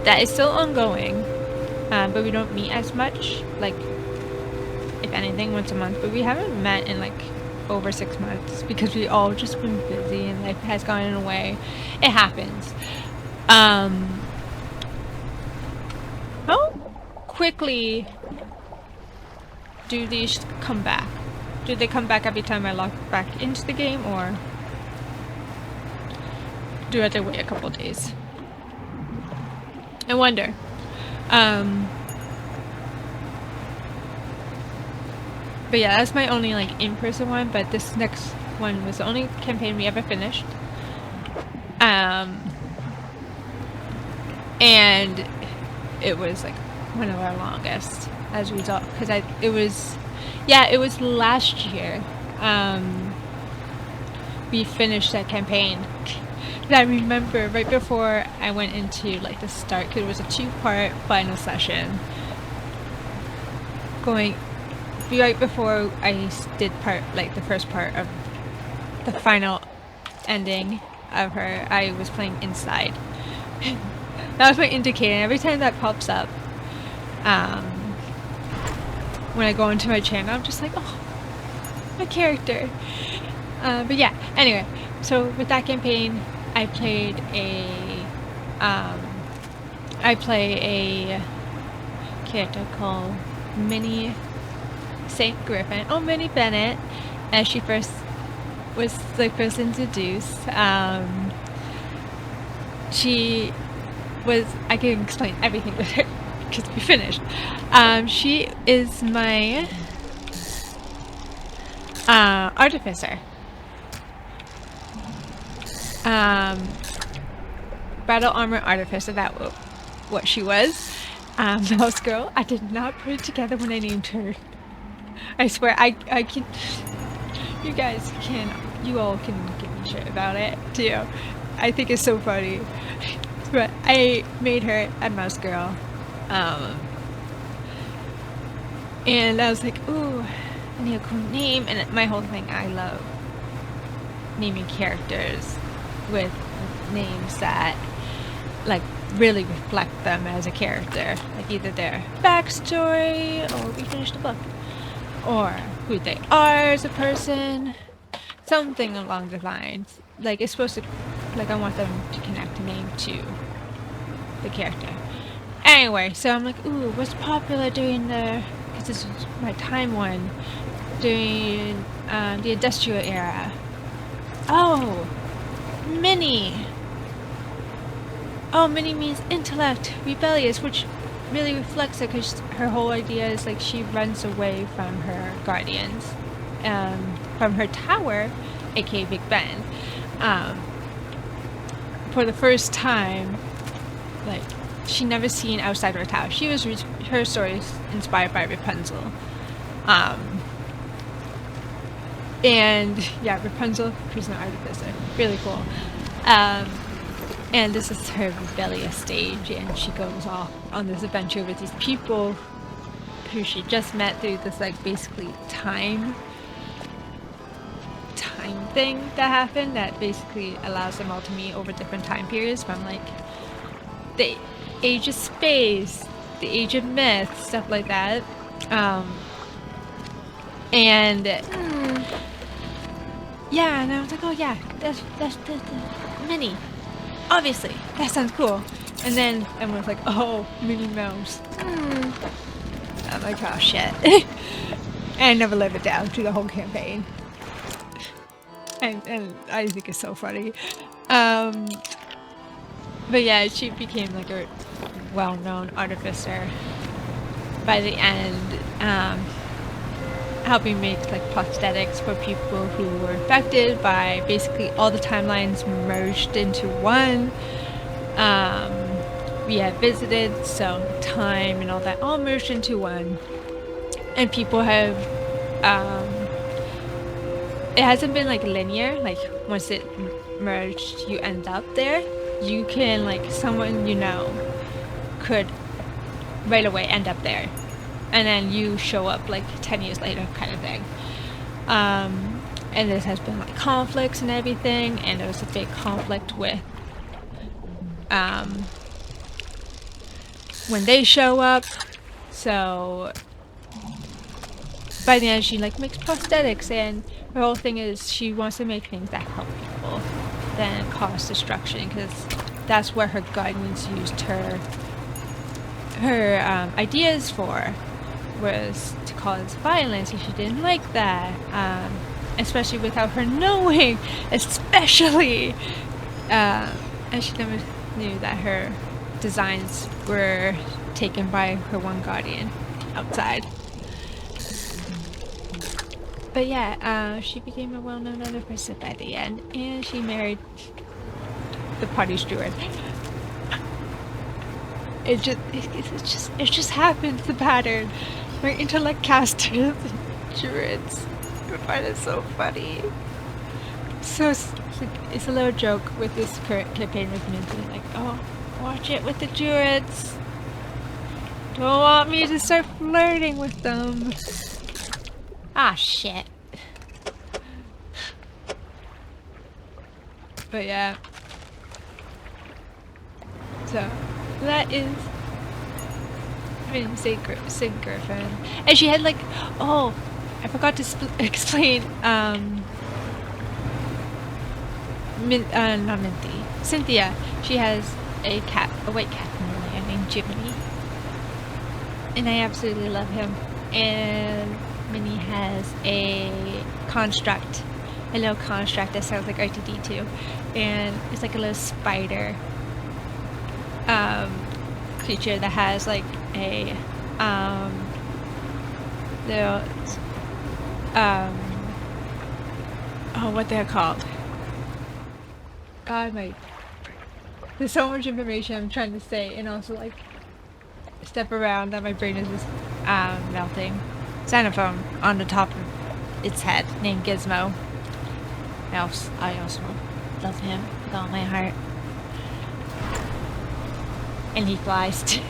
that is still ongoing, but we don't meet as much, like, if anything, once a month. But we haven't met in like over 6 months because we all just been busy and life has gotten away. It happens. How quickly do these come back? Do they come back every time I log back into the game, or do I have to wait a couple days? I wonder. But yeah, that's my only like in-person one, but this next one was the only campaign we ever finished. And it was like one of our longest as a result, because it was last year we finished that campaign. And I remember right before I went into like the start, because it was a 2-part final session, going right before I did the first part of the final ending of her, I was playing Inside. That was my indicator. Every time that pops up, when I go into my channel, I'm just like, oh, my character. But yeah, anyway, so with that campaign, I play a character called Minnie St. Griffin, or Minnie Bennett, as she was first introduced. She was, I can explain everything with her because we finished. She is my artificer. Battle armor artificer, that was what she was. Mouse girl. I did not put it together when I named her. I swear, I can. You all can give me shit about it too. I think it's so funny. But I made her a mouse girl. And I was like, ooh, I need a cool name. And my whole thing, I love naming characters with names that, like, really reflect them as a character, like either their backstory, or we finish the book, or who they are as a person, something along the lines. Like it's supposed to, like I want them to connect the name to the character. Anyway, so I'm like, ooh, what's popular during the, because this is my time one, during the industrial era. Oh, Minnie. Oh, Minnie means intellect, rebellious, which really reflects it because her whole idea is like she runs away from her guardians, from her tower, aka Big Ben, for the first time. Like, she never seen outside her tower. She was her story is inspired by Rapunzel, and yeah, Rapunzel, prisoner artificer, really cool. And this is her rebellious stage, and she goes off on this adventure with these people who she just met through this, like, basically time thing that happened that basically allows them all to meet over different time periods from, like, the age of space, the age of myth, stuff like that. And yeah, and I was like, oh yeah, that's Minnie. Obviously, that sounds cool. And then everyone's like, oh, Minnie Mouse. I'm like, oh shit. And I never live it down through the whole campaign. And I think it's so funny. But yeah, she became like a well-known artificer by the end, helping make like prosthetics for people who were affected by basically all the timelines merged into one. We had visited, so time and all that all merged into one, and people have it hasn't been like linear, like once it merged you end up there. You can, like, someone you know could right away end up there, and then you show up like 10 years later kind of thing. And this has been like conflicts and everything, and there was a big conflict with when they show up. So by the end she like makes prosthetics, and her whole thing is she wants to make things that help people than cause destruction, because that's what her guardians used her ideas for, was to cause violence, and she didn't like that, especially without her knowing, especially, and she never knew that her designs were taken by her one guardian outside. But yeah, she became a well-known artificer by the end, and she married the party steward. It just happens, the pattern. My intellect casters, druids. I find it so funny. So it's a little joke with this current campaign with Minty, like, oh, watch it with the druids. Don't want me to start flirting with them. Ah, shit. But yeah. So, that is... I mean, St. Griffin. And she had like... Oh, I forgot to explain, not Minty. Cynthia. She has a white cat named Jiminy. And I absolutely love him. And Minnie has a construct, a little construct that sounds like R2-D2, and it's like a little spider creature that has like a little oh, what they're called. God, there's so much information I'm trying to say, and also like step around that my brain is just melting. Xenophone on the top of its head, named Gizmo. I also love him with all my heart. And he flies too.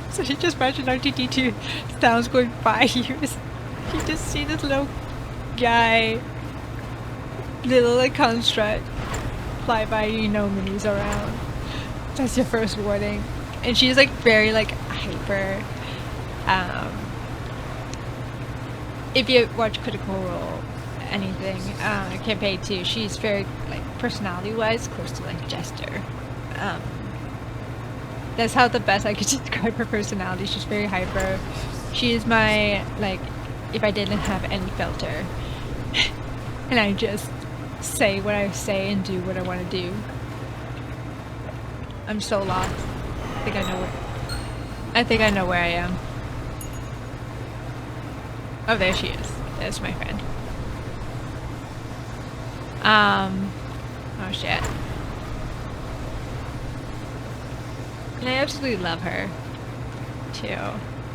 So you just imagine R2-D2 sounds going by you. You just see this little guy, little like construct, fly by, you know, Minnie's around. That's your first warning. And she's like very like hyper. If you watch Critical Role, anything, campaign 2, she's very like personality-wise close to like Jester. That's how the best I could describe her personality. She's very hyper. She is my like if I didn't have any filter, and I just say what I say and do what I want to do. I'm so lost. I think I know where I am. Oh, there she is. There's my friend. Oh shit. And I absolutely love her, too.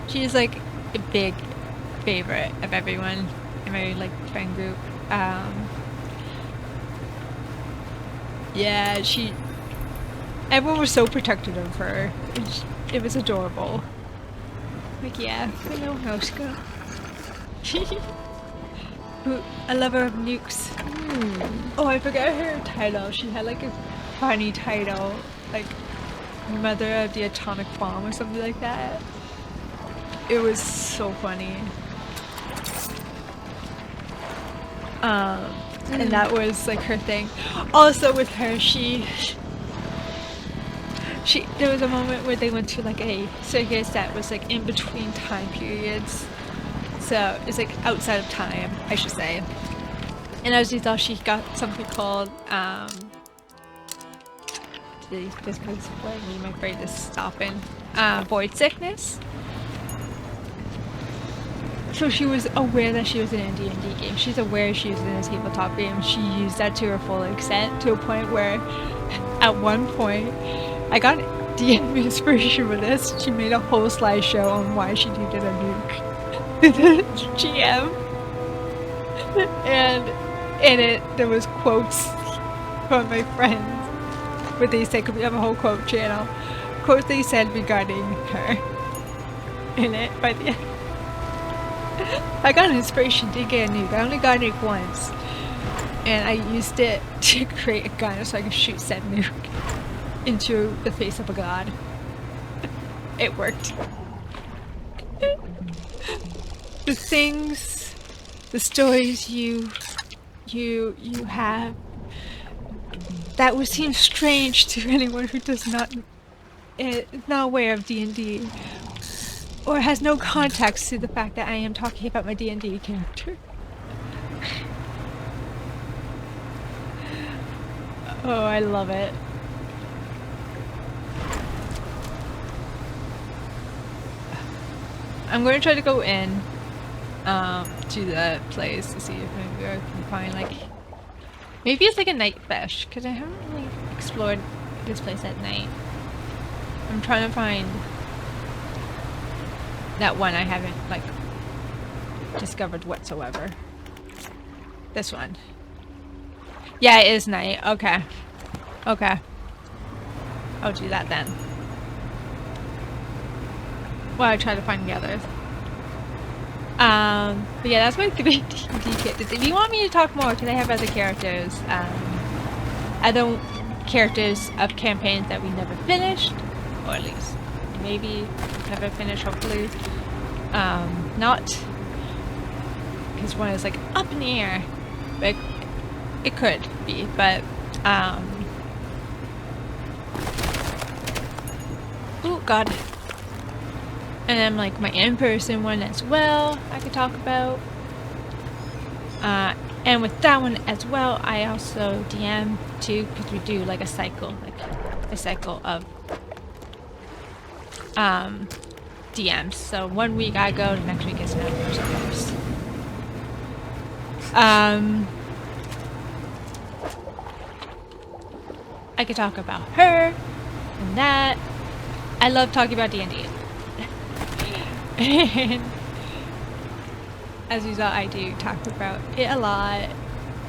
She's like a big favorite of everyone in my like friend group. Yeah, everyone was so protective of her. It was adorable. Like, yeah, hello, Mouska. A lover of nukes. Oh, I forgot her title. She had like a funny title, like Mother of the Atomic Bomb or something like that. It was so funny. And that was like her thing. Also with her, there was a moment where they went to like a circus that was like in between time periods. So it's like outside of time, I should say. And as you thought, she got something called this is where my brain is stopping. Void sickness. So she was aware that she was in a D&D game. She's aware she was in a tabletop game. She used that to her full extent, to a point where at one point I got DM inspiration for this. She made a whole slideshow on why she needed a nuke. The GM. And in it there was quotes from my friends. But they said, we have a whole quote channel. Quotes they said regarding her. In it by the end. I got an inspiration to get a nuke. I only got a nuke once. And I used it to create a gun so I could shoot said nuke into the face of a god. It worked. The things, the stories you have that would seem strange to anyone who does not is not aware of D&D or has no context to the fact that I am talking about my D&D character. Oh, I love it. I'm going to try to go in to the place to see if maybe I can find like maybe it's like a night fish because I haven't really explored this place at night. I'm trying to find that one I haven't like discovered whatsoever. This one. Yeah, it is night. Okay. Okay. I'll do that then. Well, I try to find the others. But yeah, that's my 3D characters. If you want me to talk more, because I have other characters, other characters of campaigns that we never finished, or at least maybe never finished, hopefully. Not because one is like up in the air, but it could be, but oh god. And then like my in-person one as well I could talk about. And with that one as well, I also DM too, because we do like a cycle of DMs. So one week I go, the next week it's another person goes. I could talk about her and that. I love talking about D&D. And as you saw, I do talk about it a lot,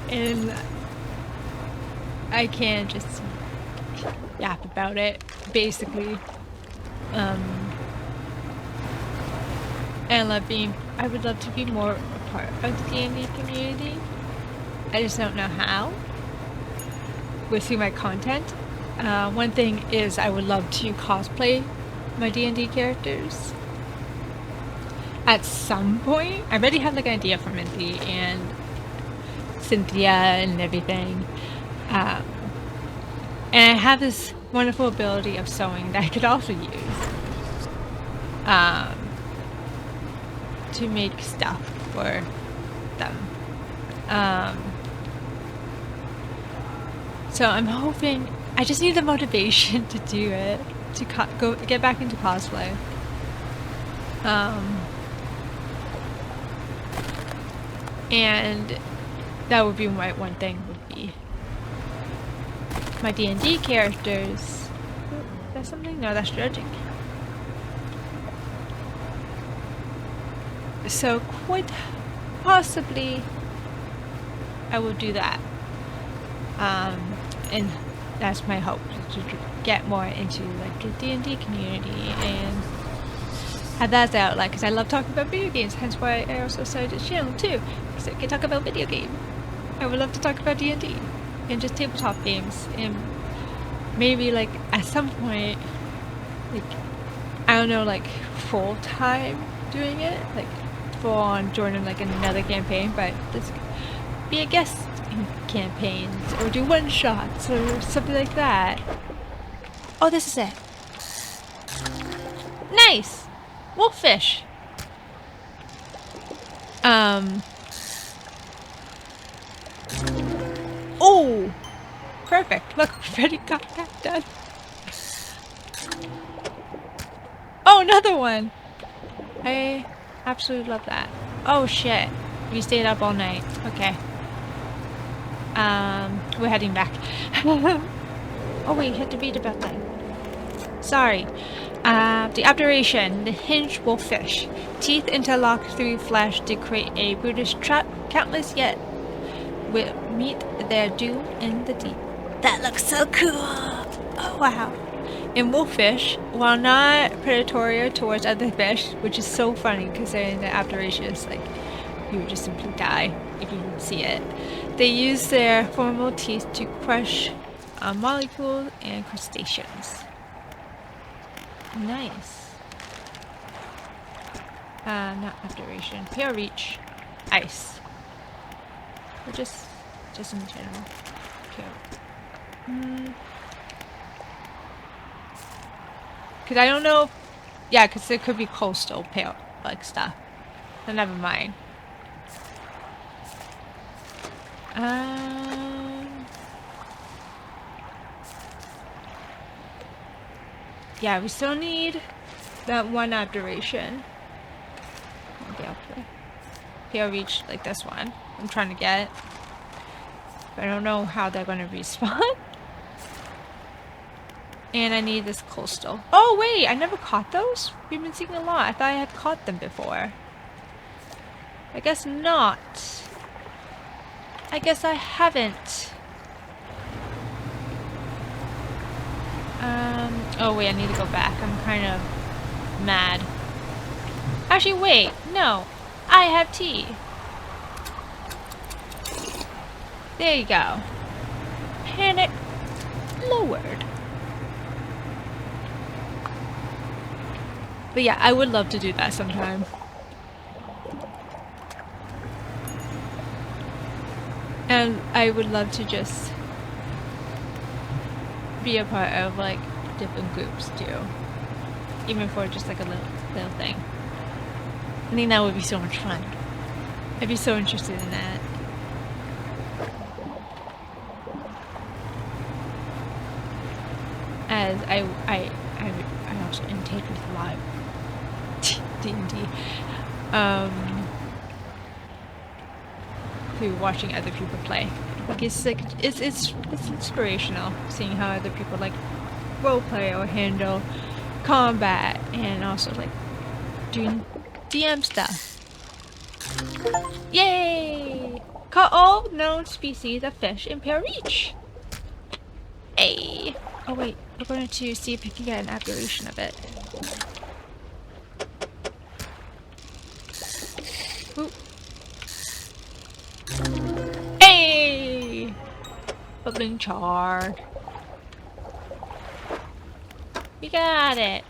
and I can't just yap about it, basically. And I would love to be more a part of the D&D community. I just don't know how. Through my content. One thing is I would love to cosplay my D&D characters. At some point, I already have like an idea for Minty and Cynthia and everything. And I have this wonderful ability of sewing that I could also use to make stuff for them. So I'm hoping, I just need the motivation to do it, to go get back into cosplay. And that would be my one thing, would be my D&D characters. That's something? No, that's dredging. So quite possibly I will do that. And that's my hope, to get more into like the D&D community and have that out, like, because I love talking about video games, hence why I also started this channel too, because I can talk about video games. I would love to talk about D&D and just tabletop games, and maybe like at some point, like, I don't know, like full time doing it, like full on joining like another campaign, but just be a guest in campaigns or do one shots or something like that. Oh, this is it. Nice! Wolffish! Oh! Perfect. Look, we already got that done. Oh, another one! I absolutely love that. Oh shit. We stayed up all night. Okay. We're heading back. Oh wait, you had to read about that. Sorry. The abjuration, the hinged wolffish. Teeth interlocked through flesh to create a brutish trap. Countless yet will meet their doom in the deep. That looks so cool! Oh wow. In wolffish, while not predatory towards other fish, which is so funny because they're in the abjuration, it's like you would just simply die if you didn't see it. They use their formidable teeth to crush molecules and crustaceans. Nice. Not abjuration. Pale reach. Ice. Or just in general. Okay. Cause I don't know. Yeah, cause there could be coastal pale like stuff. But never mind. Yeah, we still need that one abjuration. Okay, Pale reach like this one. I'm trying to get. But I don't know how they're gonna respawn. And I need this coastal. Oh wait, I never caught those? We've been seeing a lot. I thought I had caught them before. I guess not. I guess I haven't. Oh wait, I need to go back. I'm kind of mad. Actually, wait. No. I have tea. There you go. Panic lowered. But yeah, I would love to do that sometime. And I would love to just be a part of like different groups too. Even for just like a little thing. I think that would be so much fun. I'd be so interested in that. As I also intake with live D&D. Through watching other people play. Like it's inspirational seeing how other people like roleplay or handle combat and also like doing DM stuff. Yay! Caught all known species of fish in Pale Reach. Hey! Oh wait, we're going to see if we can get an abjuration of it. Ooh. Hey! Bubbling char. We got it.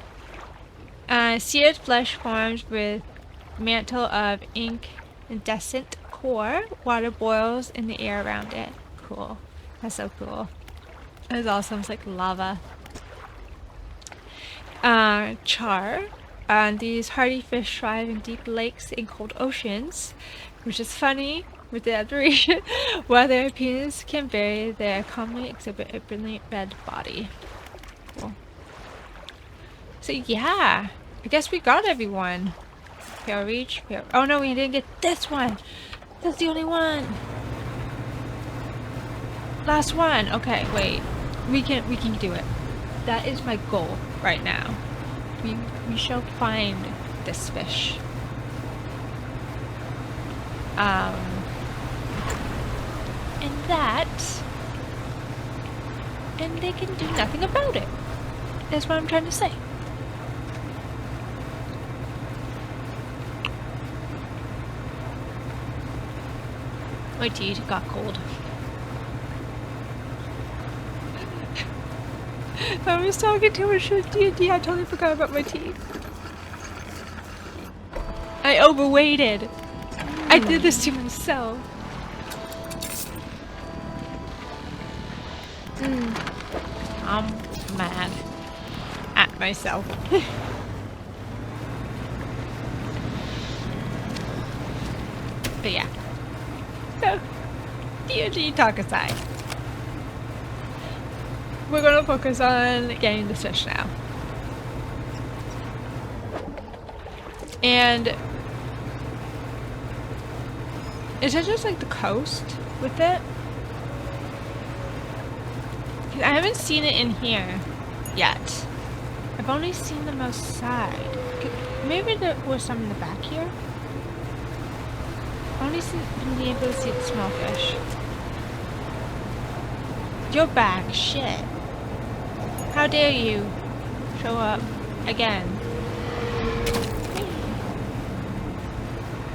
Seared flesh forms with mantle of incandescent core. Water boils in the air around it. Cool. That's so cool. That's awesome. It's like lava. Char. These hardy fish thrive in deep lakes and cold oceans, which is funny with the aberration. While their appearance can vary, they commonly exhibit a brilliant red body. Cool. So yeah, I guess we got everyone. Pale Reach. Oh no, we didn't get this one. That's the only one. Last one. Okay, wait. We can do it. That is my goal right now. We shall find this fish. And they can do nothing about it. That's what I'm trying to say. My tea got cold. I was talking too much with D&D, I totally forgot about my tea. I overweighted. I did this to myself. I'm mad at myself. But yeah. So, D&D talk aside. We're gonna focus on getting this fish now. And is it just like the coast with it? I haven't seen it in here yet. I've only seen them outside. Maybe there was some in the back here. I've only been able to see the small fish. You're back, shit. How dare you show up again?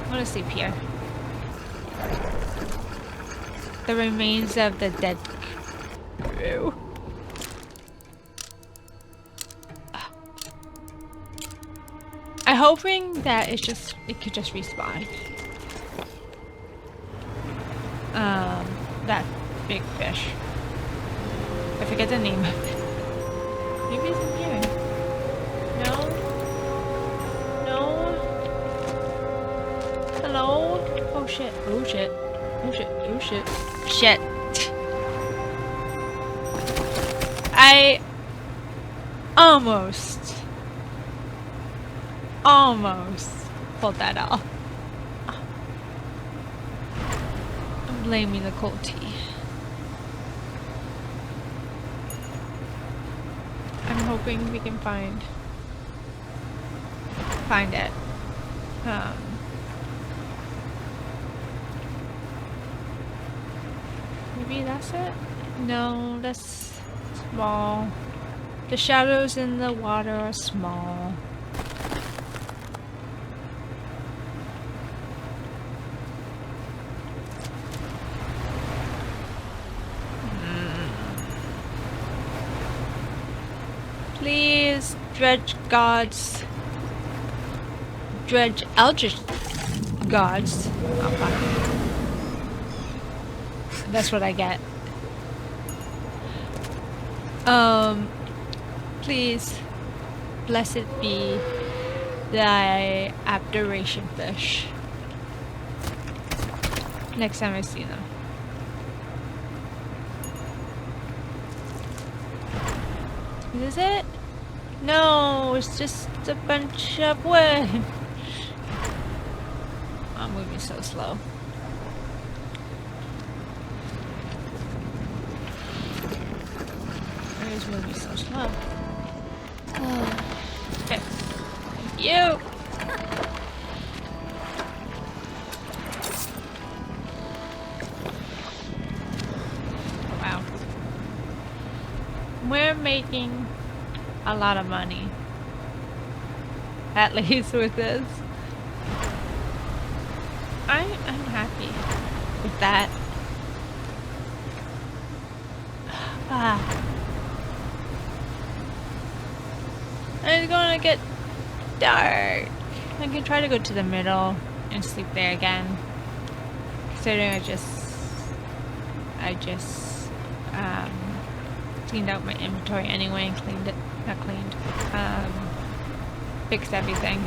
I want to sleep here. The remains of the dead crew. I'm hoping that it could just respawn. That big fish. I forget the name of it. Maybe it's in here. No? No? Hello? Oh shit. Oh shit. Oh shit. Oh shit. Shit. I almost pulled that off. I'm blaming the cold tea. I'm hoping we can find it. Maybe that's it? No, that's small. The shadows in the water are small. Please, Dredge gods. Dredge Eldritch gods. Oh, fuck. That's what I get. Please, blessed be thy abjuration fish. Next time I see them. Is it? No, it's just a bunch of wood. I'm moving so slow. Why is moving so slow? Okay. Thank you. Wow. We're making a lot of money. At least with this. I'm happy with that. And it's gonna get dark. I can try to go to the middle and sleep there again. Considering I just cleaned out my inventory anyway and cleaned it. Not cleaned. Fixed everything.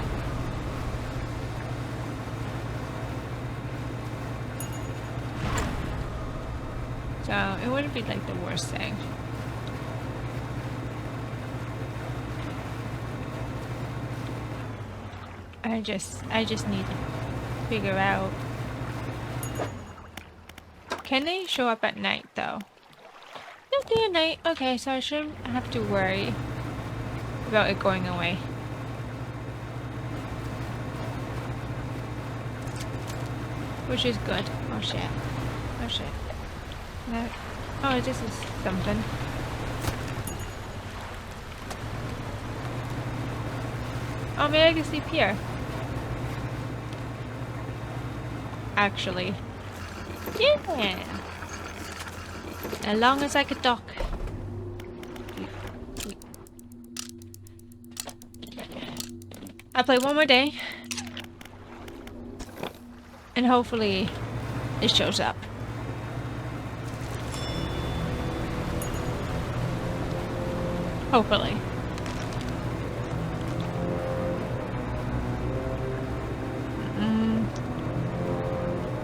So it wouldn't be like the worst thing. I just need to figure out. Can they show up at night though? No, day and night. Okay, so I shouldn't have to worry about it going away. Which is good. Oh shit. Oh shit. No. Oh, this is something. Oh, maybe I can sleep here. Actually. Yeah! As long as I could talk. I'll play one more day. And hopefully it shows up. Hopefully.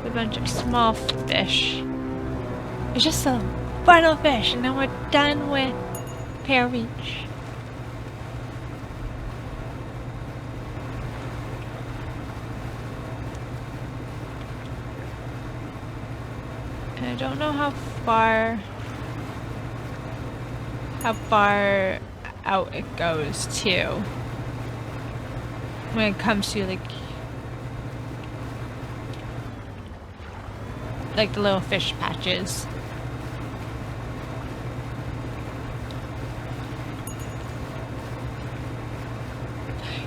A bunch of small fish. It's just a final fish, and then we're done with Pear Reach. And I don't know how far out it goes too when it comes to like the little fish patches.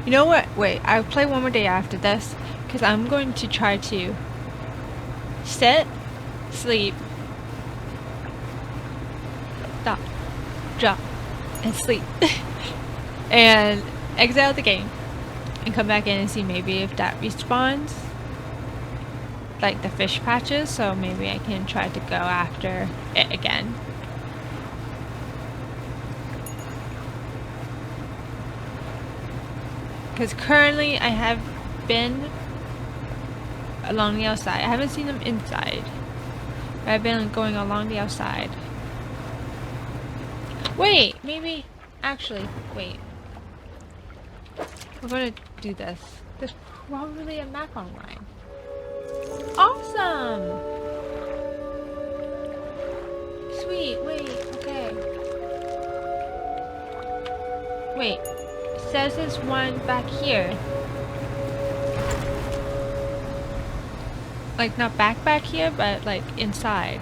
You know what? Wait, I'll play one more day after this because I'm going to try to sit, sleep, stop, drop, and sleep. And exit out the game and come back in and see maybe if that respawns like the fish patches, so maybe I can try to go after it again. Because currently I have been along the outside. I haven't seen them inside. But I've been going along the outside. Wait, maybe... Actually, wait. We're gonna do this. There's probably a map online. Awesome! Sweet, wait, okay. Wait, it says there's one back here. Like, not back here, but like inside.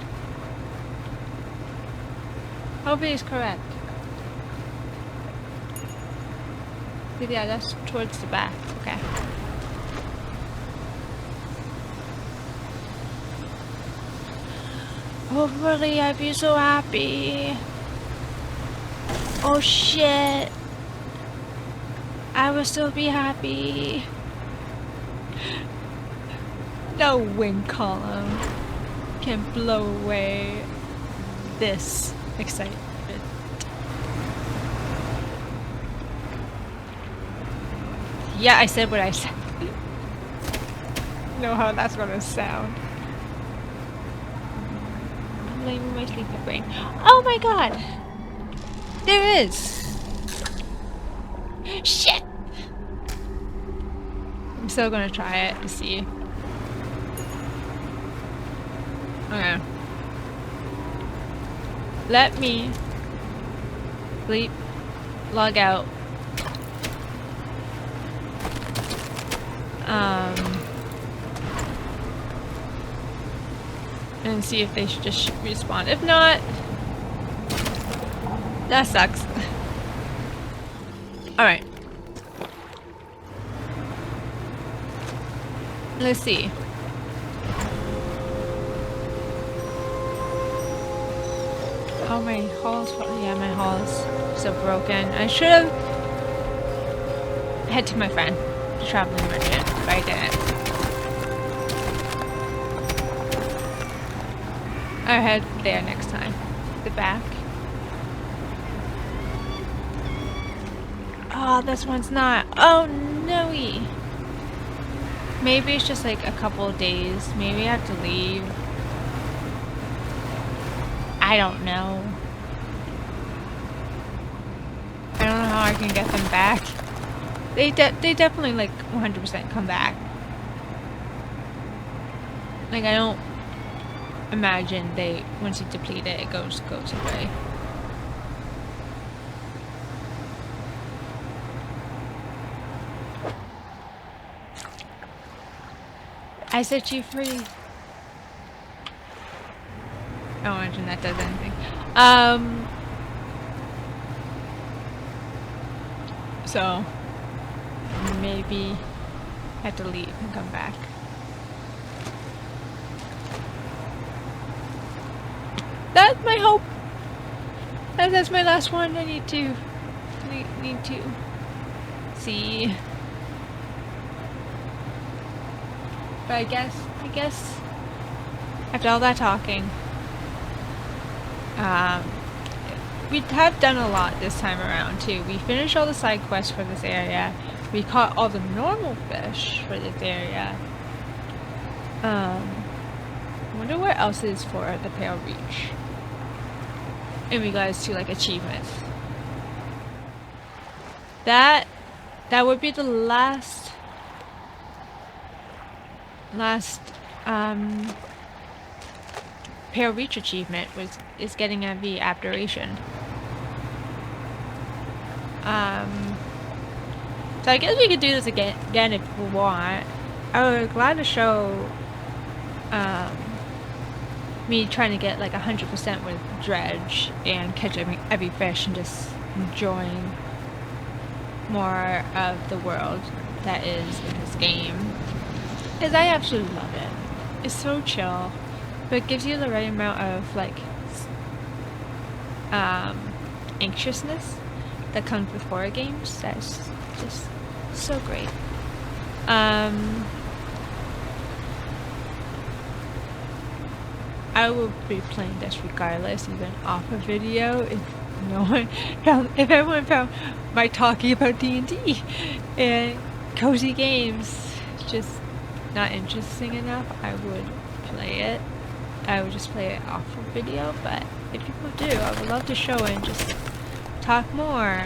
Hopefully it's correct. Yeah, that's towards the back, okay. Hopefully I'd be so happy. Oh shit. I will still be happy. No wind column can blow away this excitement. Yeah, I said what I said. Know how that's gonna sound. I'm blaming my sleepy brain. Oh my god! There is! Shit! I'm still gonna try it to see. Okay. Let me sleep, log out. And see if they should just respawn. If not, that sucks. Alright. Let's see. Oh, my hall's... Yeah, my hall's so broken. I should have head to my friend, the traveling merchant, but I didn't. I'll head there next time. The back. Oh, this one's not. Oh, no-y. Maybe it's just like a couple of days. Maybe I have to leave. I don't know. I don't know how I can get them back. They definitely like 100% come back. Like I don't imagine they once you deplete it, it goes away. I set you free. Oh, imagine that does anything. So maybe I have to leave and come back. That's my hope. That's my last one. I need to see. But I guess after all that talking, we have done a lot this time around too. We finished all the side quests for this area. We caught all the normal fish for this area. I wonder what else is for the Pale Reach. In regards to like achievements. That would be the last Pale Reach achievement is getting the Abjuration. So I guess we could do this again if we want. I would glad to show me trying to get like 100% with Dredge and catch every fish and just enjoying more of the world that is in this game. Because I absolutely love it. It's so chill, but it gives you the right amount of like anxiousness that comes with horror games. That's just so great. I will be playing this regardless, even off a video, if everyone found my talking about D&D and cozy games just not interesting enough, I would play it. I would just play it off of video, but if people do, I would love to show it and just talk more.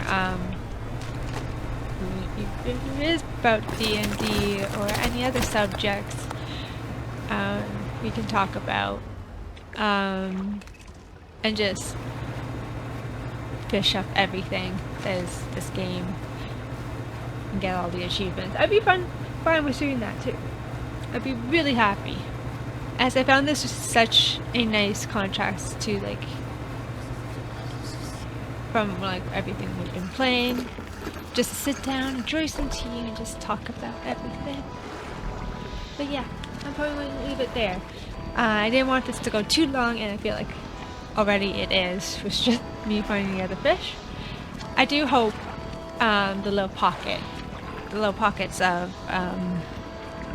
If it is about D&D or any other subjects we can talk about, and just fish up everything that is this game and get all the achievements. I'd be fine with doing that too. I'd be really happy, as I found this was such a nice contrast to like from like everything we've been playing. Just to sit down, enjoy some tea, and just talk about everything. But yeah, I'm probably going to leave it there. I didn't want this to go too long, and I feel like already it is. It was just me finding the other fish. I do hope the little pockets of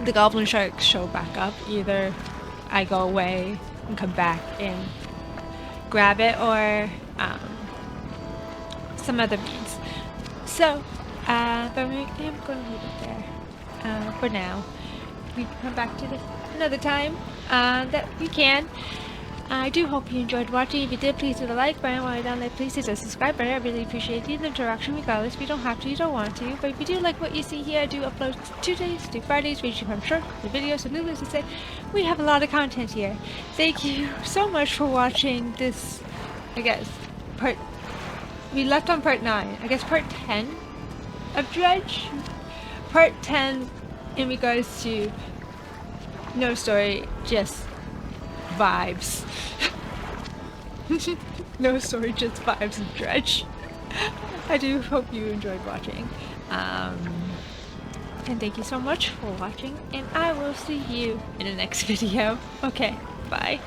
the Goblin sharks show back up. Either I go away and come back and grab it, or some other means. So, but I'm going to leave it there for now. We can come back to this another time that we can. I do hope you enjoyed watching. If you did, please hit the like button. While you're down there, please hit the subscribe button. I really appreciate the interaction regardless. If you don't have to, you don't want to. But if you do like what you see here, I do upload Tuesdays to Fridays, ranging from short the videos. So needless to say, we have a lot of content here. Thank you so much for watching this, I guess, we left on part 9. I guess part 10 of Dredge. Part 10 in regards to no story, just vibes. No story, just vibes of Dredge. I do hope you enjoyed watching. And thank you so much for watching, and I will see you in the next video. Okay, bye.